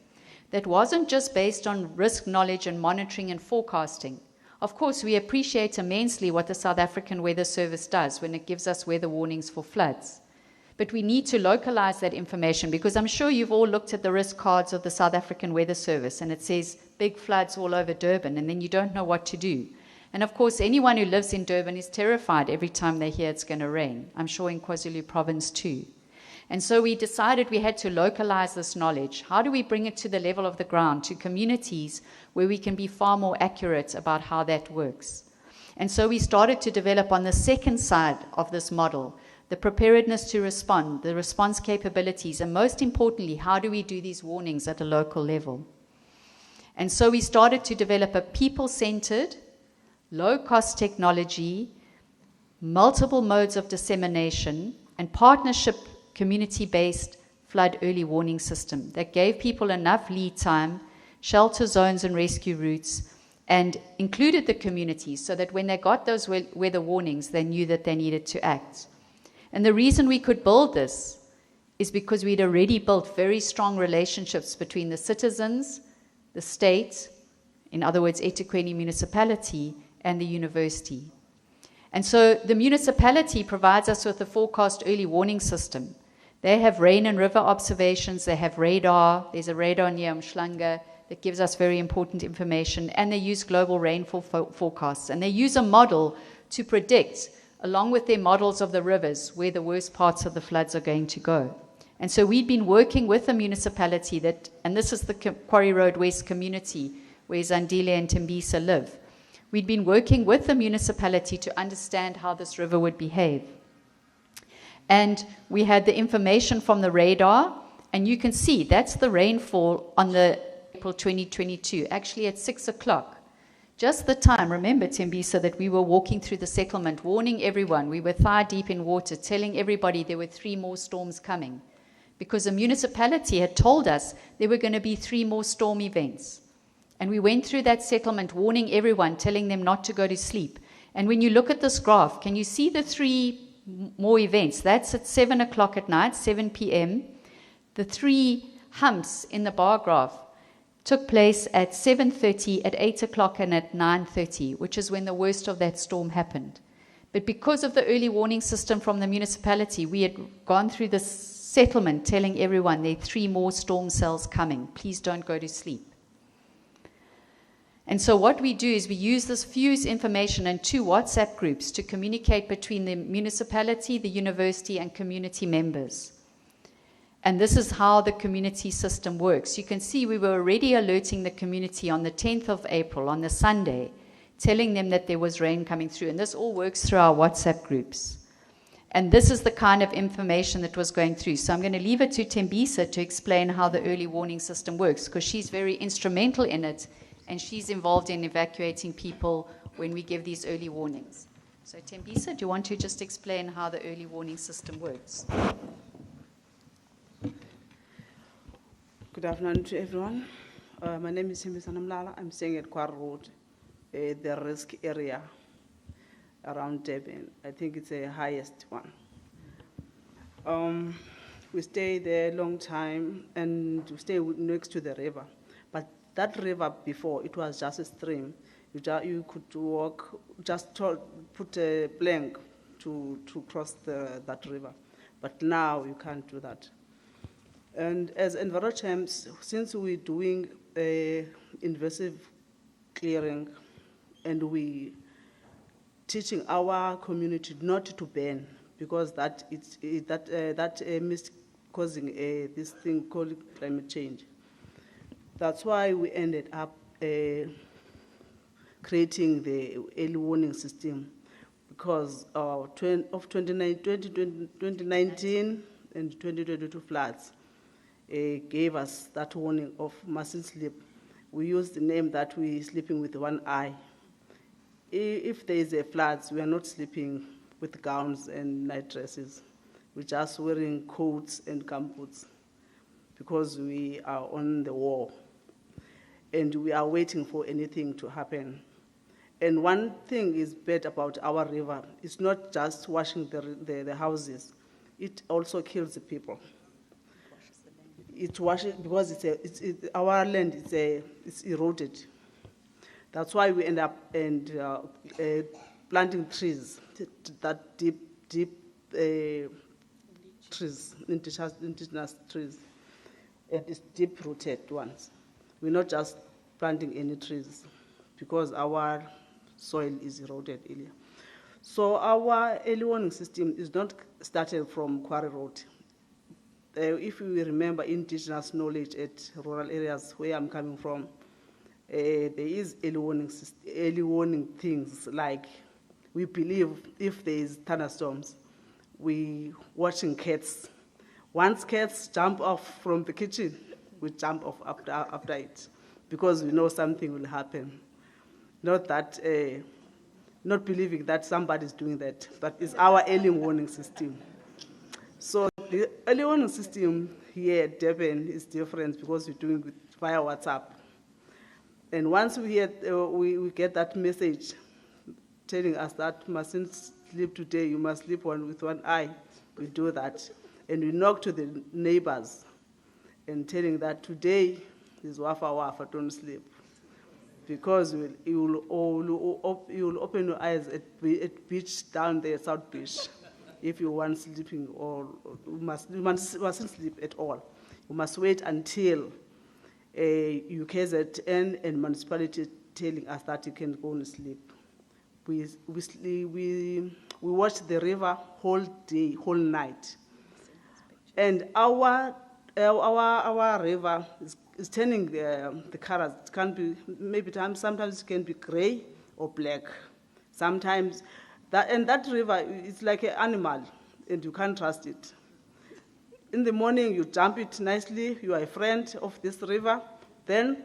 that wasn't just based on risk knowledge and monitoring and forecasting. Of course, we appreciate immensely what the South African Weather Service does when it gives us weather warnings for floods. But we need to localize that information, because I'm sure you've all looked at the risk cards of the South African Weather Service and it says big floods all over Durban, and then you don't know what to do. And of course, anyone who lives in Durban is terrified every time they hear it's going to rain. I'm sure in KwaZulu Province too. And so we decided we had to localize this knowledge. How do we bring it to the level of the ground, to communities where we can be far more accurate about how that works? And so we started to develop on the second side of this model, the preparedness to respond, the response capabilities, and most importantly, how do we do these warnings at a local level? And so we started to develop a people-centered, low-cost technology, multiple modes of dissemination, and partnership community-based flood early warning system that gave people enough lead time, shelter zones and rescue routes, and included the communities so that when they got those weather warnings, they knew that they needed to act. And the reason we could build this is because we'd already built very strong relationships between the citizens, the state, in other words, eThekwini municipality, and the university. And so the municipality provides us with a forecast early warning system They have rain and river observations, they have radar, there's a radar near Umhlanga that gives us very important information, and they use global rainfall forecasts, and they use a model to predict, along with their models of the rivers, where the worst parts of the floods are going to go. And so we've been working with the municipality that, and this is the Quarry Road West community where Zandile and Tembisa live. We'd been working with the municipality to understand how this river would behave. And we had the information from the radar, and you can see that's the rainfall on the April 2022, actually at 6 o'clock. Just the time, remember, Tembisa, that we were walking through the settlement, warning everyone. We were thigh deep in water, telling everybody there were 3 more storms coming. Because the municipality had told us there were going to be 3 more storm events. And we went through that settlement, warning everyone, telling them not to go to sleep. And when you look at this graph, can you see the 3 more events? That's at 7 o'clock at night, 7 p.m. The 3 humps in the bar graph took place at 7:30, at 8 o'clock, and at 9:30, which is when the worst of that storm happened. But because of the early warning system from the municipality, we had gone through this settlement telling everyone there are 3 more storm cells coming. Please don't go to sleep. And so what we do is we use this fuse information in 2 WhatsApp groups to communicate between the municipality, the university, and community members. And this is how the community system works. You can see we were already alerting the community on the 10th of April, on the Sunday, telling them that there was rain coming through. And this all works through our WhatsApp groups. And this is the kind of information that was going through. So I'm going to leave it to Tembisa to explain how the early warning system works, because she's very instrumental in it, and she's involved in evacuating people when we give these early warnings. So Tembisa, do you want to just explain how the early warning system works?
Good afternoon to everyone. My name is Tembisa Namlala. I'm staying at Quarry Road, the risk area around Durban. I think it's the highest one. We stay there a long time, and we stay next to the river. But that river before, it was just a stream. You could walk, just put a plank to cross that river. But now you can't do that. And as EnviroChamps, since we're doing invasive clearing, and we teaching our community not to burn, because that is causing this thing called climate change. That's why we ended up creating the early warning system, because of 2019 and 2022 floods gave us that warning of mustn't sleep. We use the name that we're sleeping with one eye. If there is a floods, we are not sleeping with gowns and night dresses. We're just wearing coats and gumboots because we are on the wall and we are waiting for anything to happen. And one thing is bad about our river, it's not just washing the houses, it also kills the people. It washes because our land it's eroded. That's why we end up planting trees, that deep trees, indigenous trees, and it's deep-rooted ones. We're not just planting any trees because our soil is eroded earlier. So our early warning system is not started from Quarry Road. If we remember indigenous knowledge at rural areas where I'm coming from, there is early warning things like we believe if there is thunderstorms, we watching cats. Once cats jump off from the kitchen, we jump off after it because we know something will happen. Not that, not believing that somebody's doing that, but it's our early warning system. So the early warning system here at Durban is different because we're doing it via WhatsApp. And once we get that message telling us that you mustn't sleep today, you must sleep with one eye, we do that. And we knock to the neighbors and telling that today is wafa, don't sleep. Because you will open your eyes at beach down there, South Beach. if you want sleeping, or you mustn't sleep at all. You must wait until UKZN and municipality telling us that you can go and sleep. We watch the river whole day, whole night. And our river is turning the colors. It can be, sometimes it can be gray or black. Sometimes, that river is like an animal, and you can't trust it. In the morning, you jump it nicely, you are a friend of this river. Then,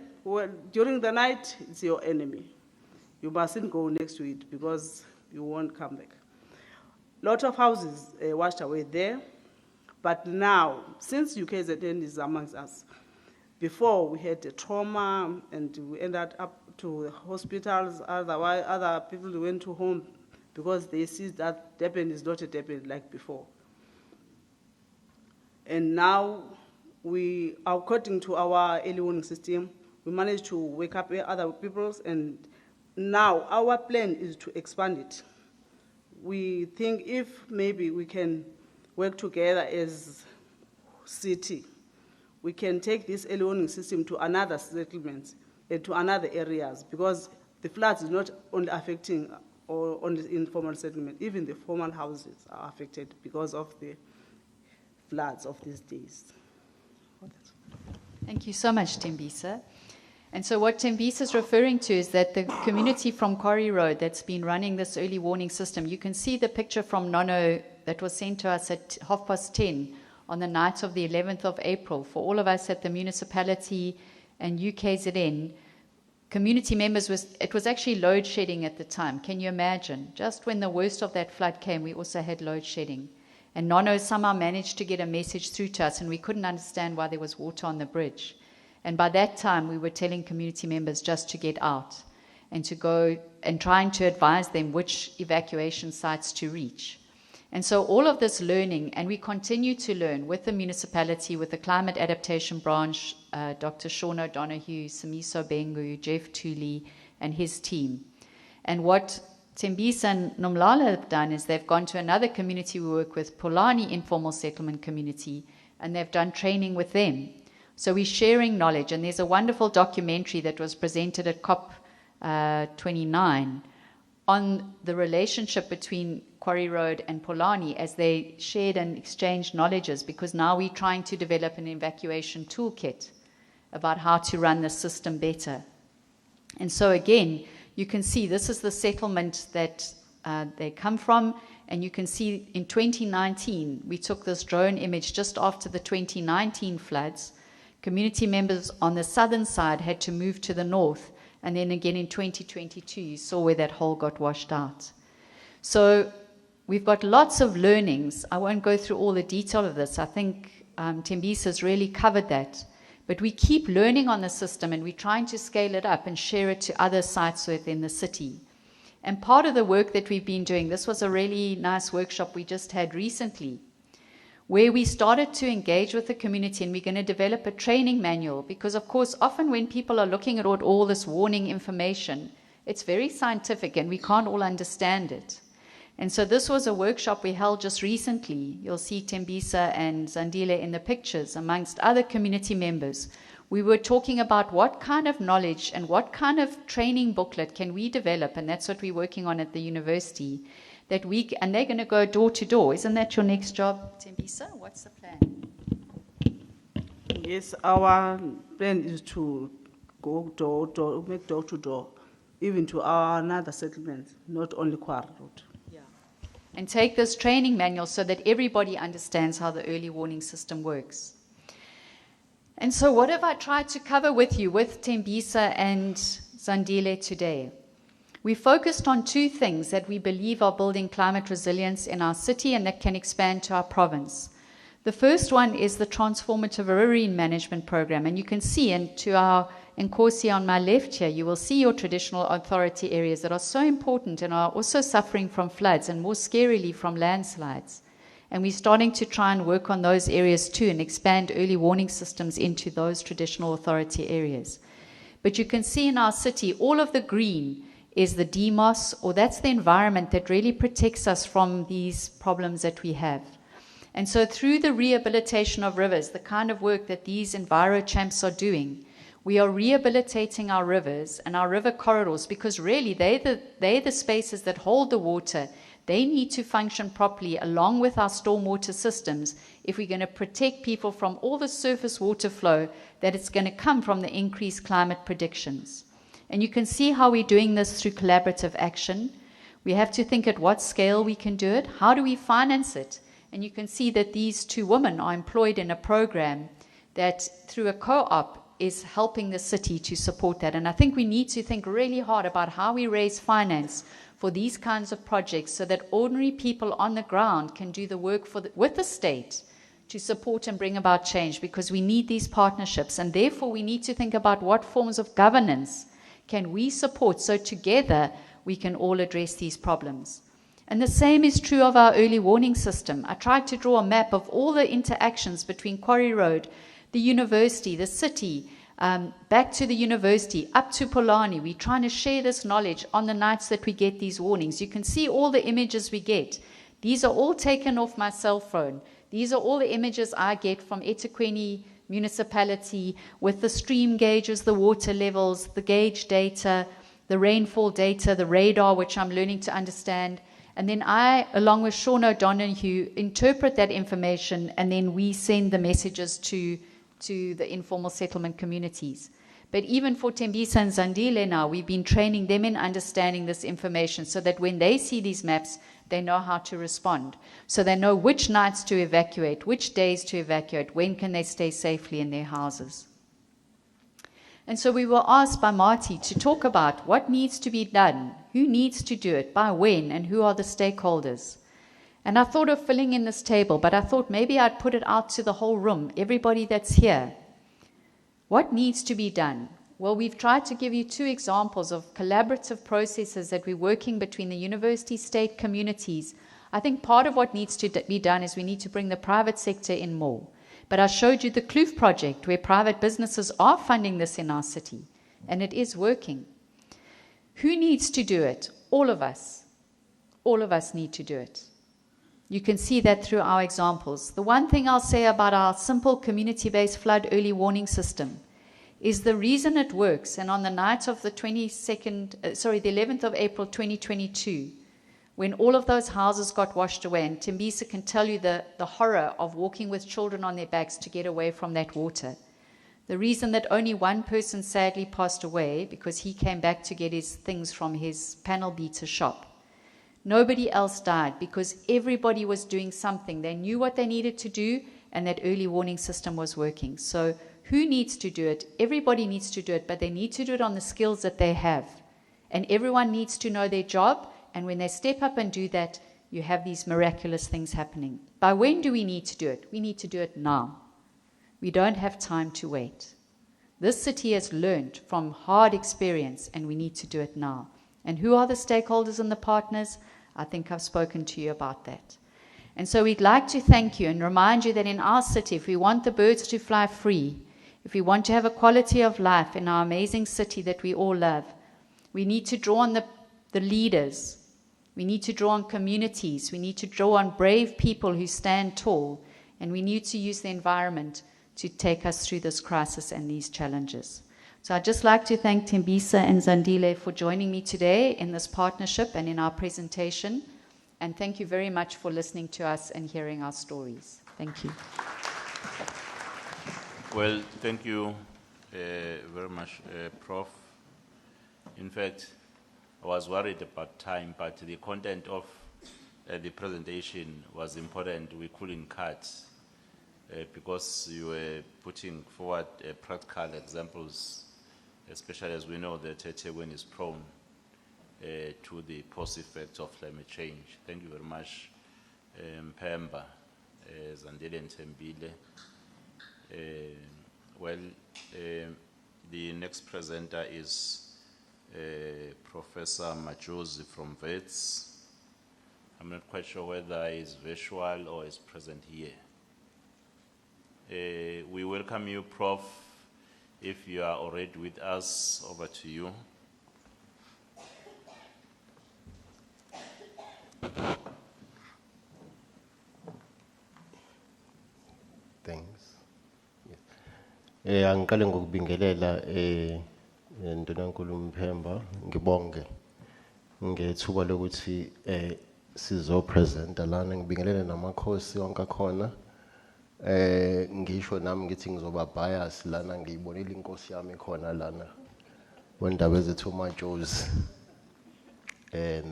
during the night, it's your enemy. You mustn't go next to it because you won't come back. Lot of houses washed away there. But now, since UKZN is amongst us, before we had a trauma and we ended up to hospitals, other people went to home because they see that Durban is not a Durban like before. And now, according to our early warning system, we managed to wake up other peoples, and now our plan is to expand it. We think if maybe we can work together as city, we can take this early warning system to another settlements and to another areas, because the floods is not only affecting only informal settlement, even the formal houses are affected because of the floods of these days.
Thank you so much, Tembisa. And so what Tembisa is referring to is that the community from Quarry Road that's been running this early warning system, you can see the picture from Nono that was sent to us at 10:30 on the night of the 11th of April. For all of us at the municipality and UKZN, community members, it was actually load shedding at the time. Can you imagine? Just when the worst of that flood came, we also had load shedding. And Nono somehow managed to get a message through to us, and we couldn't understand why there was water on the bridge. And by that time, we were telling community members just to get out and to go and trying to advise them which evacuation sites to reach. And so all of this learning, and we continue to learn with the municipality, with the climate adaptation branch, Dr. Sean O'Donoghue, Simiso Bengu, Jeff Tooley, and his team. And what Tembisa and Nomlala have done is they've gone to another community we work with, Polani Informal Settlement Community, and they've done training with them. So we're sharing knowledge, and there's a wonderful documentary that was presented at COP 29 on the relationship between Quarry Road and Polani as they shared and exchanged knowledges, because now we're trying to develop an evacuation toolkit about how to run the system better. And so again, you can see this is the settlement that they come from, and you can see in 2019, we took this drone image just after the 2019 floods. Community members on the southern side had to move to the north, and then again in 2022, you saw where that hole got washed out. So we've got lots of learnings. I won't go through all the detail of this. I think Tembisa has really covered that. But we keep learning on the system, and we're trying to scale it up and share it to other sites within the city. And part of the work that we've been doing, this was a really nice workshop we just had recently, where we started to engage with the community, and we're going to develop a training manual, because of course often when people are looking at all this warning information, it's very scientific and we can't all understand it. And so this was a workshop we held just recently. You'll see Tembisa and Zandile in the pictures, amongst other community members. We were talking about what kind of knowledge and what kind of training booklet can we develop, and that's what we're working on at the university. And they're going to go door to door. Isn't that your next job, Tembisa? What's the plan?
Yes, our plan is to go make door to door, even to our another settlements, not only Quarry Road.
Yeah. And take this training manual so that everybody understands how the early warning system works. And so what have I tried to cover with you, with Tembisa and Zandile today? We focused on two things that we believe are building climate resilience in our city and that can expand to our province. The first one is the Transformative Riverine Management Program. And you can see, and to our Nkosi on my left here, you will see your traditional authority areas that are so important and are also suffering from floods and more scarily from landslides. And we're starting to try and work on those areas too and expand early warning systems into those traditional authority areas. But you can see in our city, all of the green is the demos, or that's the environment that really protects us from these problems that we have. And so through the rehabilitation of rivers, the kind of work that these EnviroChamps are doing, we are rehabilitating our rivers and our river corridors, because really they're the spaces that hold the water. They need to function properly along with our stormwater systems if we're going to protect people from all the surface water flow that it's going to come from the increased climate predictions. And you can see how we're doing this through collaborative action. We have to think at what scale we can do it. How do we finance it? And you can see that these two women are employed in a program that through a co-op is helping the city to support that. And I think we need to think really hard about how we raise finance for these kinds of projects so that ordinary people on the ground can do the work with the state to support and bring about change, because we need these partnerships. And therefore we need to think about what forms of governance can we support so together we can all address these problems. And the same is true of our early warning system. I tried to draw a map of all the interactions between Quarry Road, the university, the city, back to the university, up to Polani. We're trying to share this knowledge on the nights that we get these warnings. You can see all the images we get. These are all taken off my cell phone. These are all the images I get from eThekwini municipality with the stream gauges, the water levels, the gauge data, the rainfall data, the radar, which I'm learning to understand. And then I, along with Sean O'Donoghue, interpret that information, and then we send the messages to the informal settlement communities. But even for Tembisa and Zandile now, we've been training them in understanding this information so that when they see these maps, they know how to respond. So they know which nights to evacuate, which days to evacuate, when can they stay safely in their houses. And so we were asked by Marty to talk about what needs to be done, who needs to do it, by when, and who are the stakeholders. And I thought of filling in this table, but I thought maybe I'd put it out to the whole room, everybody that's here. What needs to be done? Well, we've tried to give you two examples of collaborative processes that we're working between the university, state, communities. I think part of what needs to be done is we need to bring the private sector in more. But I showed you the Kloof project where private businesses are funding this in our city, and it is working. Who needs to do it? All of us. All of us need to do it. You can see that through our examples. The one thing I'll say about our simple community-based flood early warning system is the reason it works. And on the night of the 11th of April 2022, when all of those houses got washed away, and Tembisa can tell you the horror of walking with children on their backs to get away from that water. The reason that only one person sadly passed away, because he came back to get his things from his panel beater shop. Nobody else died because everybody was doing something. They knew what they needed to do, and that early warning system was working. So who needs to do it? Everybody needs to do it, but they need to do it on the skills that they have. And everyone needs to know their job, and when they step up and do that, you have these miraculous things happening. By when do we need to do it? We need to do it now. We don't have time to wait. This city has learned from hard experience, and we need to do it now. And who are the stakeholders and the partners? I think I've spoken to you about that. And so we'd like to thank you and remind you that in our city, if we want the birds to fly free, if we want to have a quality of life in our amazing city that we all love, we need to draw on the leaders. We need to draw on communities. We need to draw on brave people who stand tall. And we need to use the environment to take us through this crisis and these challenges. So I'd just like to thank Tembisa and Zandile for joining me today in this partnership and in our presentation. And thank you very much for listening to us and hearing our stories. Thank you.
Well, thank you very much, Prof. In fact, I was worried about time, but the content of the presentation was important. We couldn't cut because you were putting forward practical examples, especially as we know that eThekwini is prone to the post-effects of climate change. Thank you very much, Mpemba, Zandile and Tembile. The next presenter is Professor Majosi from Wits. I'm not quite sure whether he's virtual or is present here. We welcome you, Prof. If you are already with us, over to you.
Thanks. Angiqale ngokubingelela Ndunankulu Mphemba ngibonge ngethuba lokuthi sizopresenta lana ngibingelele namakhosi onke akhona ngisho nami ngithi ngizoba bias lana ngiyibonile inkosi yami khona lana wendaba ezethu uMajozi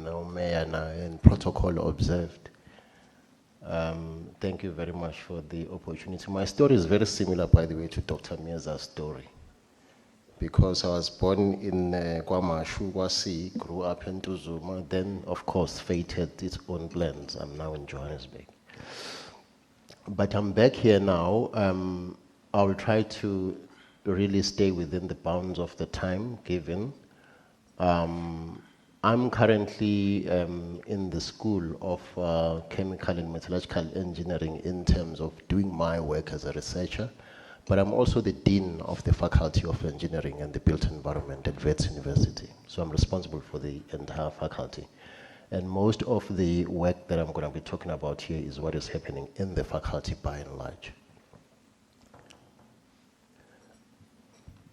no mayor na and protocol observed. Thank you very much for the opportunity. My story is very similar, by the way, to Dr. Mieza's story. Because I was born in Kwamashu, Kwasi, grew up in Tuzuma, then, of course, fate had its own plans. I'm now in Johannesburg. But I'm back here now. I will try to really stay within the bounds of the time given. I'm currently in the School of Chemical and Metallurgical Engineering in terms of doing my work as a researcher, but I'm also the Dean of the Faculty of Engineering and the Built Environment at Wits University. So I'm responsible for the entire faculty. And most of the work that I'm going to be talking about here is what is happening in the faculty by and large.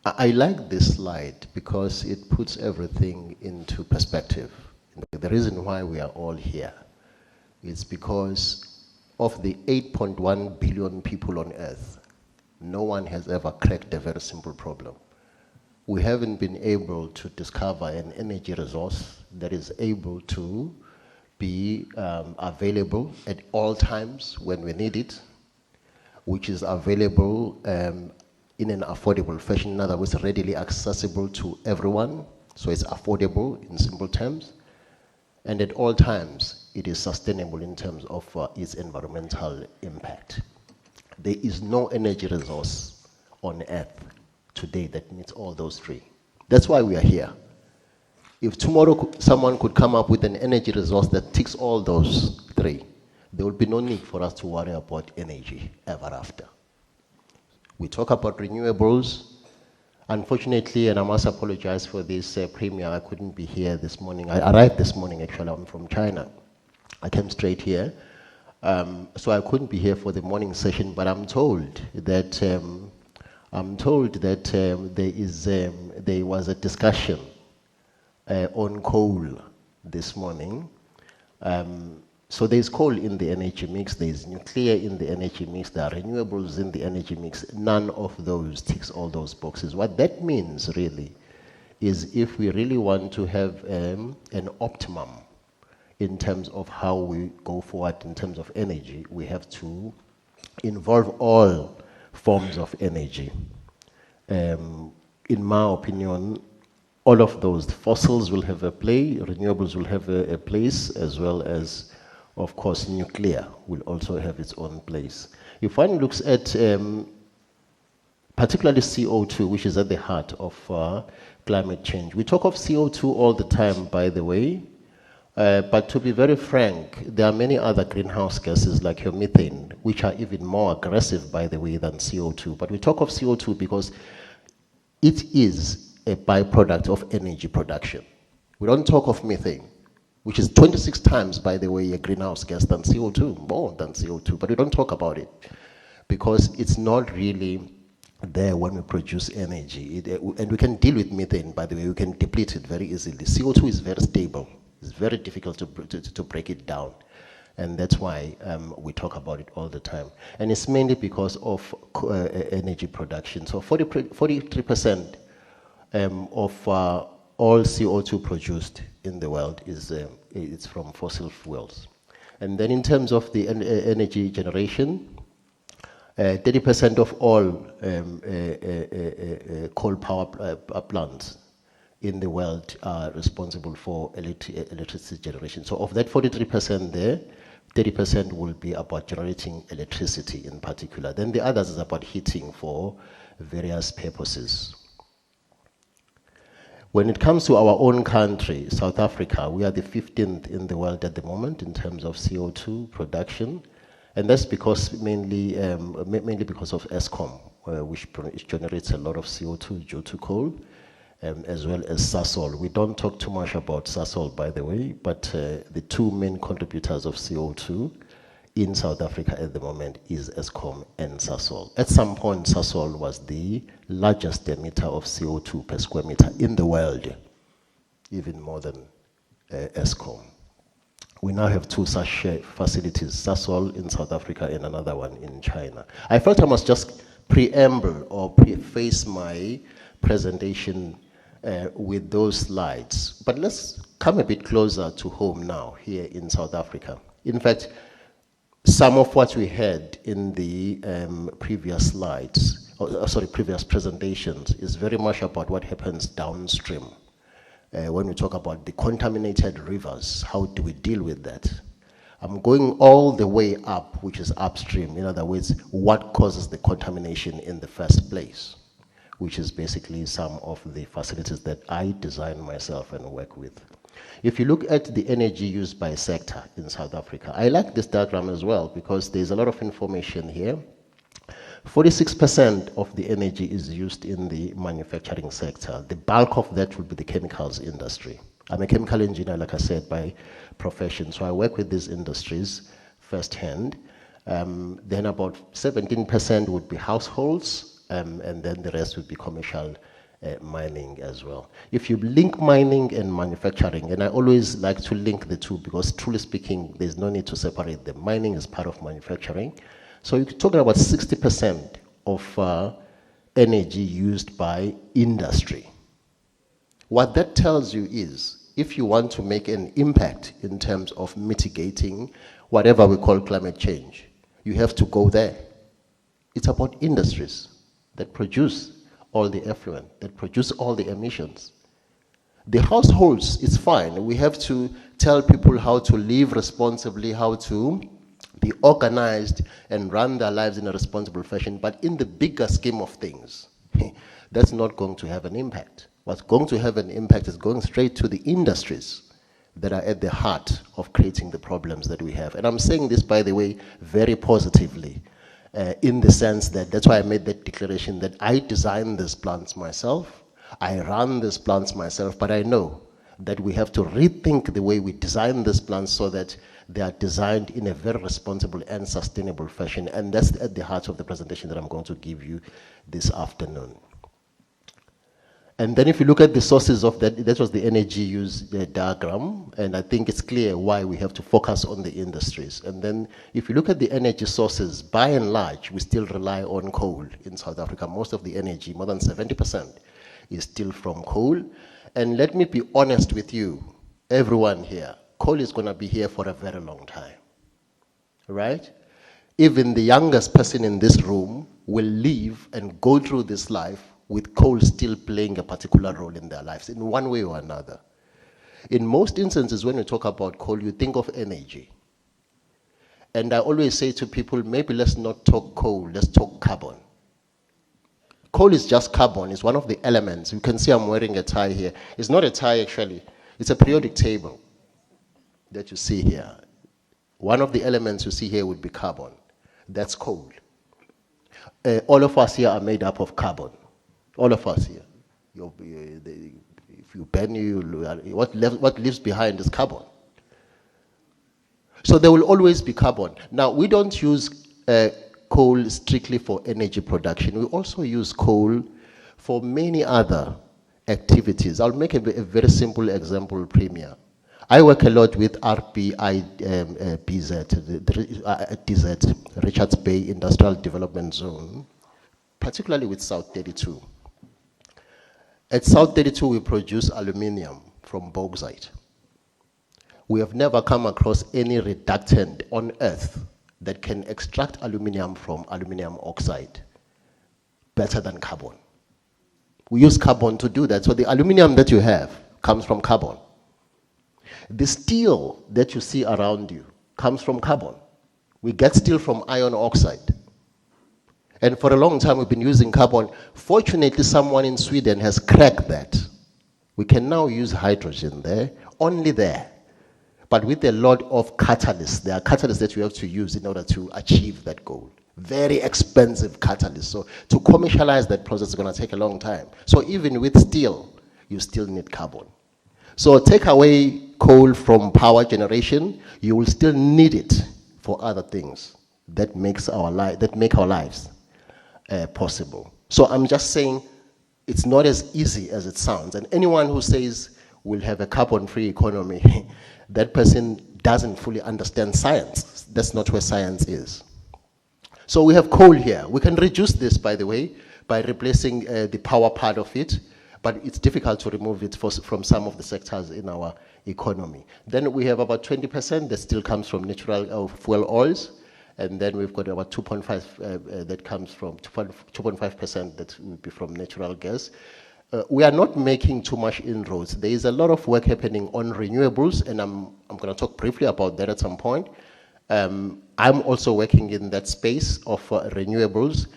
I like this slide because it puts everything into perspective. The reason why we are all here is because of the 8.1 billion people on Earth, no one has ever cracked a very simple problem. We haven't been able to discover an energy resource that is able to be available at all times when we need it, which is available in an affordable fashion, in other words, readily accessible to everyone, so it's affordable in simple terms, and at all times, it is sustainable in terms of its environmental impact. There is no energy resource on Earth today that meets all those three. That's why we are here. If tomorrow someone could come up with an energy resource that ticks all those three, there will be no need for us to worry about energy ever after. We talk about renewables. Unfortunately, and I must apologize for this premiere, I couldn't be here this morning. I arrived this morning, actually, I'm from China. I came straight here. So I couldn't be here for the morning session, but I'm told that, there was a discussion on coal this morning. So there's coal in the energy mix, there's nuclear in the energy mix, there are renewables in the energy mix. None of those ticks all those boxes. What that means really is if we really want to have an optimum in terms of how we go forward in terms of energy, we have to involve all forms of energy. In my opinion, all of those, fossils will have a play, renewables will have a place, as well as, of course, nuclear will also have its own place. If one looks at particularly CO2, which is at the heart of climate change, we talk of CO2 all the time, by the way, but to be very frank, there are many other greenhouse gases like your methane, which are even more aggressive, by the way, than CO2. But we talk of CO2 because it is a byproduct of energy production. We don't talk of methane, which is 26 times, by the way, a greenhouse gas than CO2, more than CO2, but we don't talk about it because it's not really there when we produce energy. And we can deal with methane, by the way, we can deplete it very easily. CO2 is very stable. It's very difficult to break it down. And that's why we talk about it all the time. And it's mainly because of energy production. So 43% of all CO2 produced in the world is it's from fossil fuels. And then in terms of the energy generation, 30% of all coal power plants in the world are responsible for electricity generation. So of that 43% there, 30% will be about generating electricity in particular. Then the others is about heating for various purposes. When it comes to our own country, South Africa, we are the 15th in the world at the moment in terms of CO2 production. And that's because mainly because of Eskom, which generates a lot of CO2 due to coal. as well as Sasol. We don't talk too much about Sasol, by the way, but the two main contributors of CO2 in South Africa at the moment is Eskom and Sasol. At some point, Sasol was the largest emitter of CO2 per square meter in the world, even more than Eskom. We now have two such facilities, Sasol in South Africa and another one in China. I felt I must just preamble or preface my presentation with those slides. But let's come a bit closer to home now here in South Africa. In fact, some of what we had in the previous slides, previous presentations, is very much about what happens downstream. When we talk about the contaminated rivers, how do we deal with that? I'm going all the way up, which is upstream. In other words, what causes the contamination in the first place, which is basically some of the facilities that I design myself and work with. If you look at the energy used by sector in South Africa, I like this diagram as well because there's a lot of information here. 46% of the energy is used in the manufacturing sector. The bulk of that will be the chemicals industry. I'm a chemical engineer, like I said, by profession, so I work with these industries firsthand. Then about 17% would be households, and then the rest would be commercial mining as well. If you link mining and manufacturing, and I always like to link the two because truly speaking, there's no need to separate them. Mining is part of manufacturing. So you're talking about 60% of energy used by industry. What that tells you is, if you want to make an impact in terms of mitigating whatever we call climate change, you have to go there. It's about industries that produce all the effluent, that produce all the emissions. The households, it's fine. We have to tell people how to live responsibly, how to be organized and run their lives in a responsible fashion. But in the bigger scheme of things, that's not going to have an impact. What's going to have an impact is going straight to the industries that are at the heart of creating the problems that we have. And I'm saying this, by the way, very positively, in the sense that that's why I made that declaration that I designed these plants myself, I run these plants myself, but I know that we have to rethink the way we design these plants so that they are designed in a very responsible and sustainable fashion. And that's at the heart of the presentation that I'm going to give you this afternoon. And then if you look at the sources of that, that was the energy use diagram, and I think it's clear why we have to focus on the industries. And then if you look at the energy sources, by and large, we still rely on coal in South Africa. Most of the energy, more than 70%, is still from coal. And let me be honest with you, everyone here, coal is going to be here for a very long time, right? Even the youngest person in this room will live and go through this life with coal still playing a particular role in their lives in one way or another. In most instances, when we talk about coal, you think of energy. And I always say to people, maybe let's not talk coal, let's talk carbon. Coal is just carbon, it's one of the elements. You can see I'm wearing a tie here. It's not a tie actually, it's a periodic table that you see here. One of the elements you see here would be carbon. That's coal. All of us here are made up of carbon. All of us here. If you burn, what leaves behind is carbon. So there will always be carbon. Now, we don't use coal strictly for energy production. We also use coal for many other activities. I'll make a very simple example, Premier. I work a lot with DZ, Richards Bay Industrial Development Zone, particularly with South 32. At South 32, we produce aluminium from bauxite. We have never come across any reductant on earth that can extract aluminium from aluminium oxide better than carbon. We use carbon to do that. So the aluminium that you have comes from carbon. The steel that you see around you comes from carbon. We get steel from iron oxide. And for a long time, we've been using carbon. Fortunately, someone in Sweden has cracked that. We can now use hydrogen there, only there, but with a lot of catalysts. There are catalysts that you have to use in order to achieve that goal. Very expensive catalysts. So to commercialize that process is going to take a long time. So even with steel, you still need carbon. So take away coal from power generation, you will still need it for other things that make our lives possible. So I'm just saying it's not as easy as it sounds. And anyone who says we'll have a carbon-free economy, that person doesn't fully understand science. That's not where science is. So we have coal here. We can reduce this, by the way, by replacing the power part of it, but it's difficult to remove it from some of the sectors in our economy. Then we have about 20% that still comes from natural fuel oils, and then we've got about 2.5 that comes from 2.5% that will be from natural gas. We are not making too much inroads. There is a lot of work happening on renewables, and I'm going to talk briefly about that at some point. I'm also working in that space of renewables.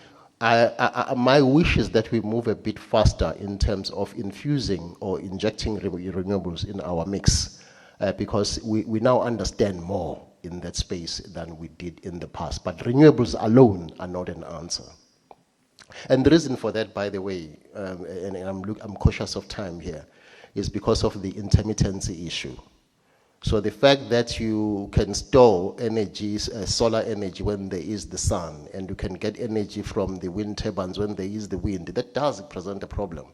My wish is that we move a bit faster in terms of infusing or injecting renewables in our mix, because we now understand more in that space than we did in the past. But renewables alone are not an answer. And the reason for that, by the way, and I'm cautious of time here, is because of the intermittency issue. So the fact that you can store energy, solar energy when there is the sun, and you can get energy from the wind turbines when there is the wind, that does present a problem.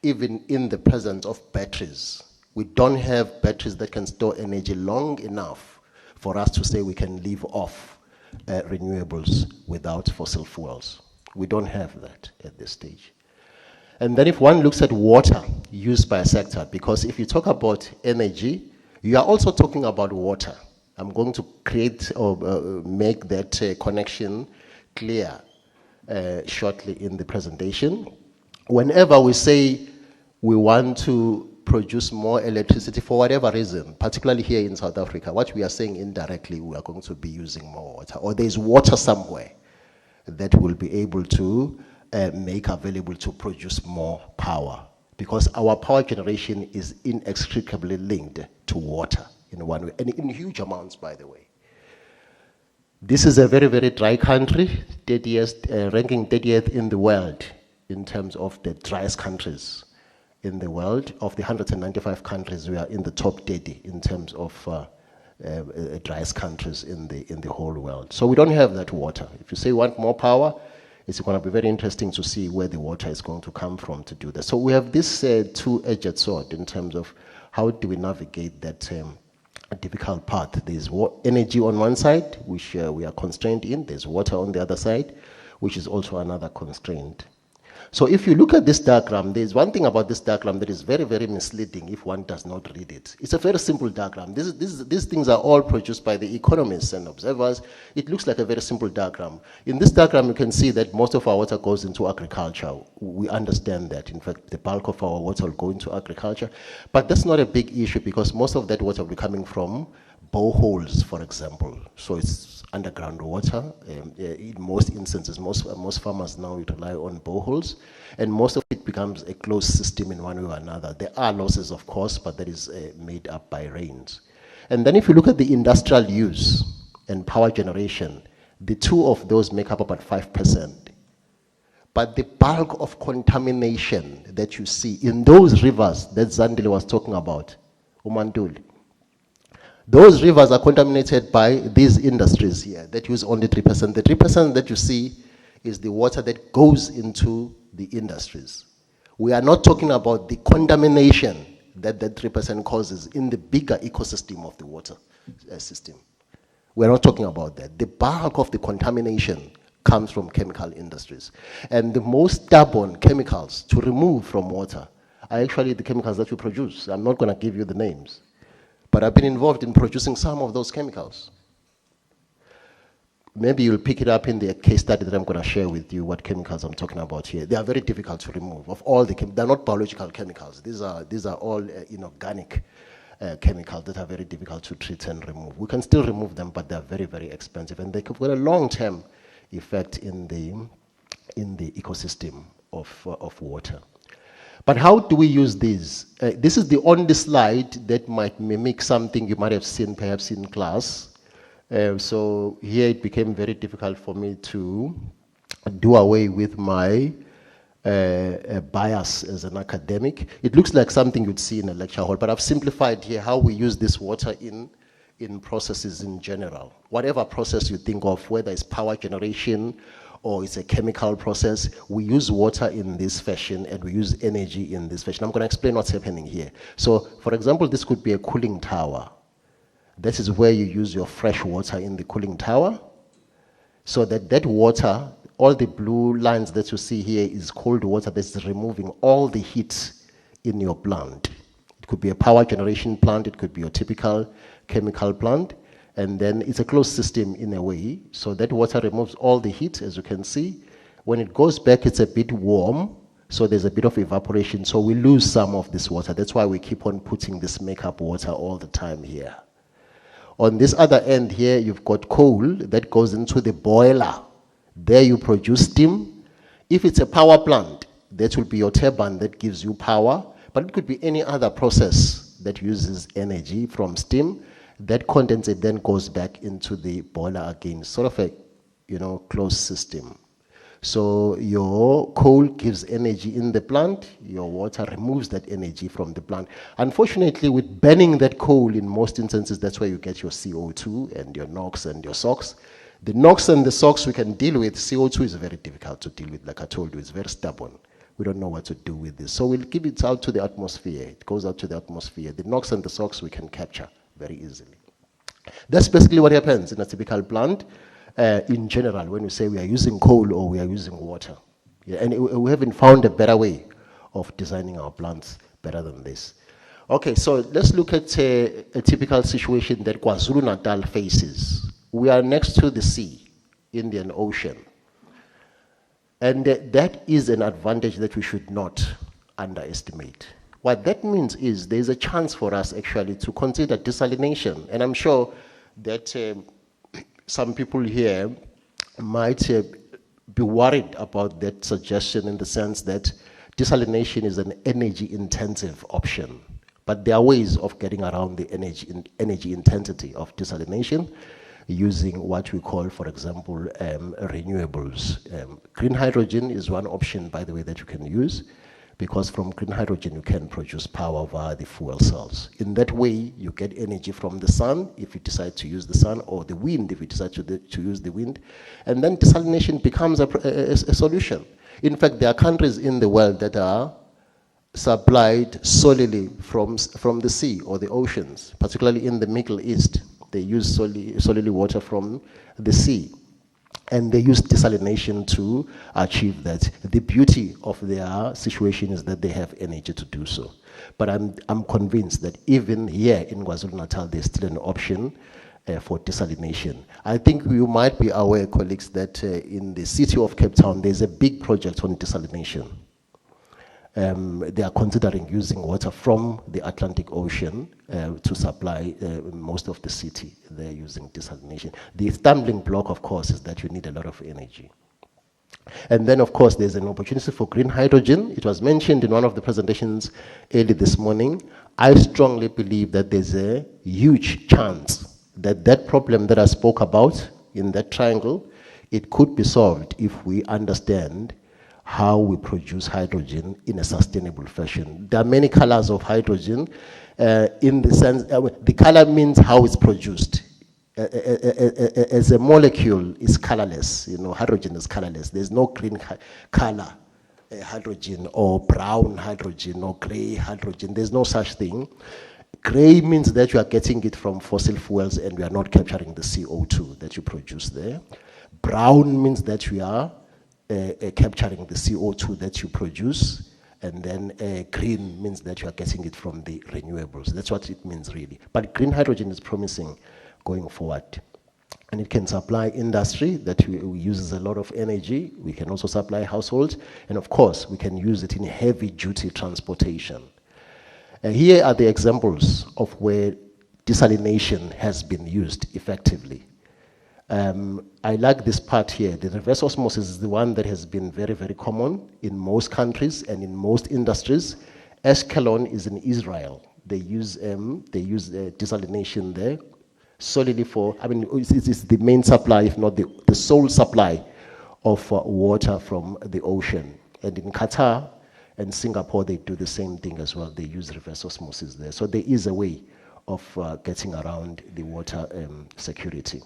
Even in the presence of batteries, we don't have batteries that can store energy long enough for us to say we can live off renewables without fossil fuels. We don't have that at this stage. And then if one looks at water used by a sector, because if you talk about energy, you are also talking about water. I'm going to create or make that connection clear shortly in the presentation. Whenever we say we want to produce more electricity for whatever reason, particularly here in South Africa, what we are saying indirectly, we are going to be using more water, or there's water somewhere that will be able to make available to produce more power, because our power generation is inextricably linked to water in one way, and in huge amounts, by the way. This is a very, very dry country, 30th, ranking 30th in the world in terms of the driest countries in the world. Of the 195 countries, we are in the top 30 in terms of driest countries in the whole world. So we don't have that water. If you say you want more power, it's going to be very interesting to see where the water is going to come from to do that. So we have this two-edged sword in terms of how do we navigate that difficult path. There's energy on one side, which we are constrained in. There's water on the other side, which is also another constraint. So if you look at this diagram, there's one thing about this diagram that is very, very misleading if one does not read it. It's a very simple diagram. These things are all produced by the economists and observers. It looks like a very simple diagram. In this diagram, you can see that most of our water goes into agriculture. We understand that. In fact, the bulk of our water will go into agriculture. But that's not a big issue, because most of that water will be coming from boreholes, for example. So it's underground water. In most instances, most farmers now rely on boreholes, and most of it becomes a closed system in one way or another. There are losses, of course, but that is made up by rains. And then if you look at the industrial use and power generation, the two of those make up about 5%. But the bulk of contamination that you see in those rivers that Zandile was talking about, Umantuli, those rivers are contaminated by these industries here that use only 3%. The 3% that you see is the water that goes into the industries. We are not talking about the contamination that 3% causes in the bigger ecosystem of the water system. We're not talking about that. The bulk of the contamination comes from chemical industries. And the most stubborn chemicals to remove from water are actually the chemicals that we produce. I'm not going to give you the names, but I've been involved in producing some of those chemicals. Maybe you'll pick it up in the case study that I'm going to share with you, what chemicals I'm talking about here. They are very difficult to remove. Of all the they're not biological chemicals. These are all inorganic chemicals that are very difficult to treat and remove. We can still remove them, but they're very, very expensive, and they could have a long-term effect in the ecosystem of water. But how do we use these? This is the only slide that might mimic something you might have seen perhaps in class. So here it became very difficult for me to do away with my bias as an academic. It looks like something you'd see in a lecture hall, but I've simplified here how we use this water in processes in general. Whatever process you think of, whether it's power generation or it's a chemical process, we use water in this fashion and we use energy in this fashion. I'm going to explain what's happening here. So, for example, this could be a cooling tower. This is where you use your fresh water in the cooling tower. So that water, all the blue lines that you see here is cold water that's removing all the heat in your plant. It could be a power generation plant, it could be a typical chemical plant, and then it's a closed system in a way. So that water removes all the heat, as you can see. When it goes back, it's a bit warm, so there's a bit of evaporation, so we lose some of this water. That's why we keep on putting this makeup water all the time here. On this other end here, you've got coal that goes into the boiler. There you produce steam. If it's a power plant, that will be your turbine that gives you power, but it could be any other process that uses energy from steam. That condensate then goes back into the boiler again, sort of a, closed system. So your coal gives energy in the plant, your water removes that energy from the plant. Unfortunately, with burning that coal, in most instances, that's where you get your CO2 and your NOx and your SOx. The NOx and the SOx we can deal with. CO2 is very difficult to deal with, like I told you, it's very stubborn. We don't know what to do with this. So we'll give it out to the atmosphere. It goes out to the atmosphere. The NOx and the SOx we can capture very easily. That's basically what happens in a typical plant. In general, when we say we are using coal or we are using water. Yeah, and we haven't found a better way of designing our plants better than this. Okay, so let's look at a typical situation that KwaZulu-Natal faces. We are next to the sea, Indian Ocean. And that is an advantage that we should not underestimate. What that means is there's a chance for us actually to consider desalination. And I'm sure that some people here might be worried about that suggestion in the sense that desalination is an energy-intensive option. But there are ways of getting around the energy intensity of desalination using what we call, for example, renewables. Green hydrogen is one option, by the way, that you can use, because from green hydrogen you can produce power via the fuel cells. In that way, you get energy from the sun if you decide to use the sun, or the wind if you decide to use the wind, and then desalination becomes a solution. In fact, there are countries in the world that are supplied solely from the sea or the oceans, particularly in the Middle East. They use solely water from the sea. And they use desalination to achieve that. The beauty of their situation is that they have energy to do so. But I'm convinced that even here in KwaZulu-Natal, there's still an option for desalination. I think you might be aware, colleagues, that in the city of Cape Town, there's a big project on desalination. They are considering using water from the Atlantic Ocean to supply most of the city. They're using desalination. The stumbling block, of course, is that you need a lot of energy. And then, of course, there's an opportunity for green hydrogen. It was mentioned in one of the presentations early this morning. I strongly believe that there's a huge chance that that problem that I spoke about in that triangle, it could be solved if we understand how we produce hydrogen in a sustainable fashion. There are many colors of hydrogen in the sense, the color means how it's produced. As a molecule, it's colorless. Hydrogen is colorless. There's no green color hydrogen or brown hydrogen or gray hydrogen. There's no such thing. Gray means that you are getting it from fossil fuels and we are not capturing the CO2 that you produce there. Brown means that we are capturing the CO2 that you produce, and then green means that you are getting it from the renewables. That's what it means really. But green hydrogen is promising going forward. And it can supply industry that uses a lot of energy. We can also supply households. And of course, we can use it in heavy duty transportation. Here are the examples of where desalination has been used effectively. I like this part here. The reverse osmosis is the one that has been very, very common in most countries and in most industries. Ashkelon is in Israel. They use desalination there solely for, it's the main supply, if not the sole supply of water from the ocean. And in Qatar and Singapore, they do the same thing as well. They use reverse osmosis there. So there is a way of getting around the water security.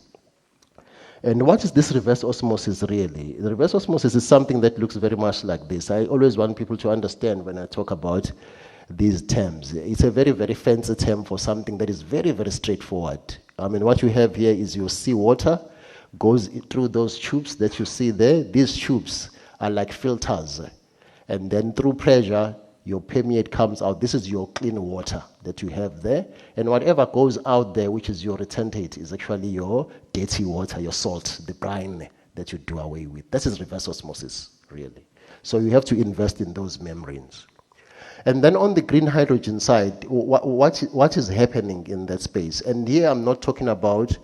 And what is this reverse osmosis really? The reverse osmosis is something that looks very much like this. I always want people to understand when I talk about these terms. It's a very, very fancy term for something that is very, very straightforward. I mean, what you have here is your seawater goes through those tubes that you see there. These tubes are like filters. And then through pressure, your permeate comes out. This is your clean water that you have there. And whatever goes out there, which is your retentate, is actually your dirty water, your salt, the brine that you do away with. That is reverse osmosis, really. So you have to invest in those membranes. And then on the green hydrogen side, what is happening in that space? And here I'm not talking about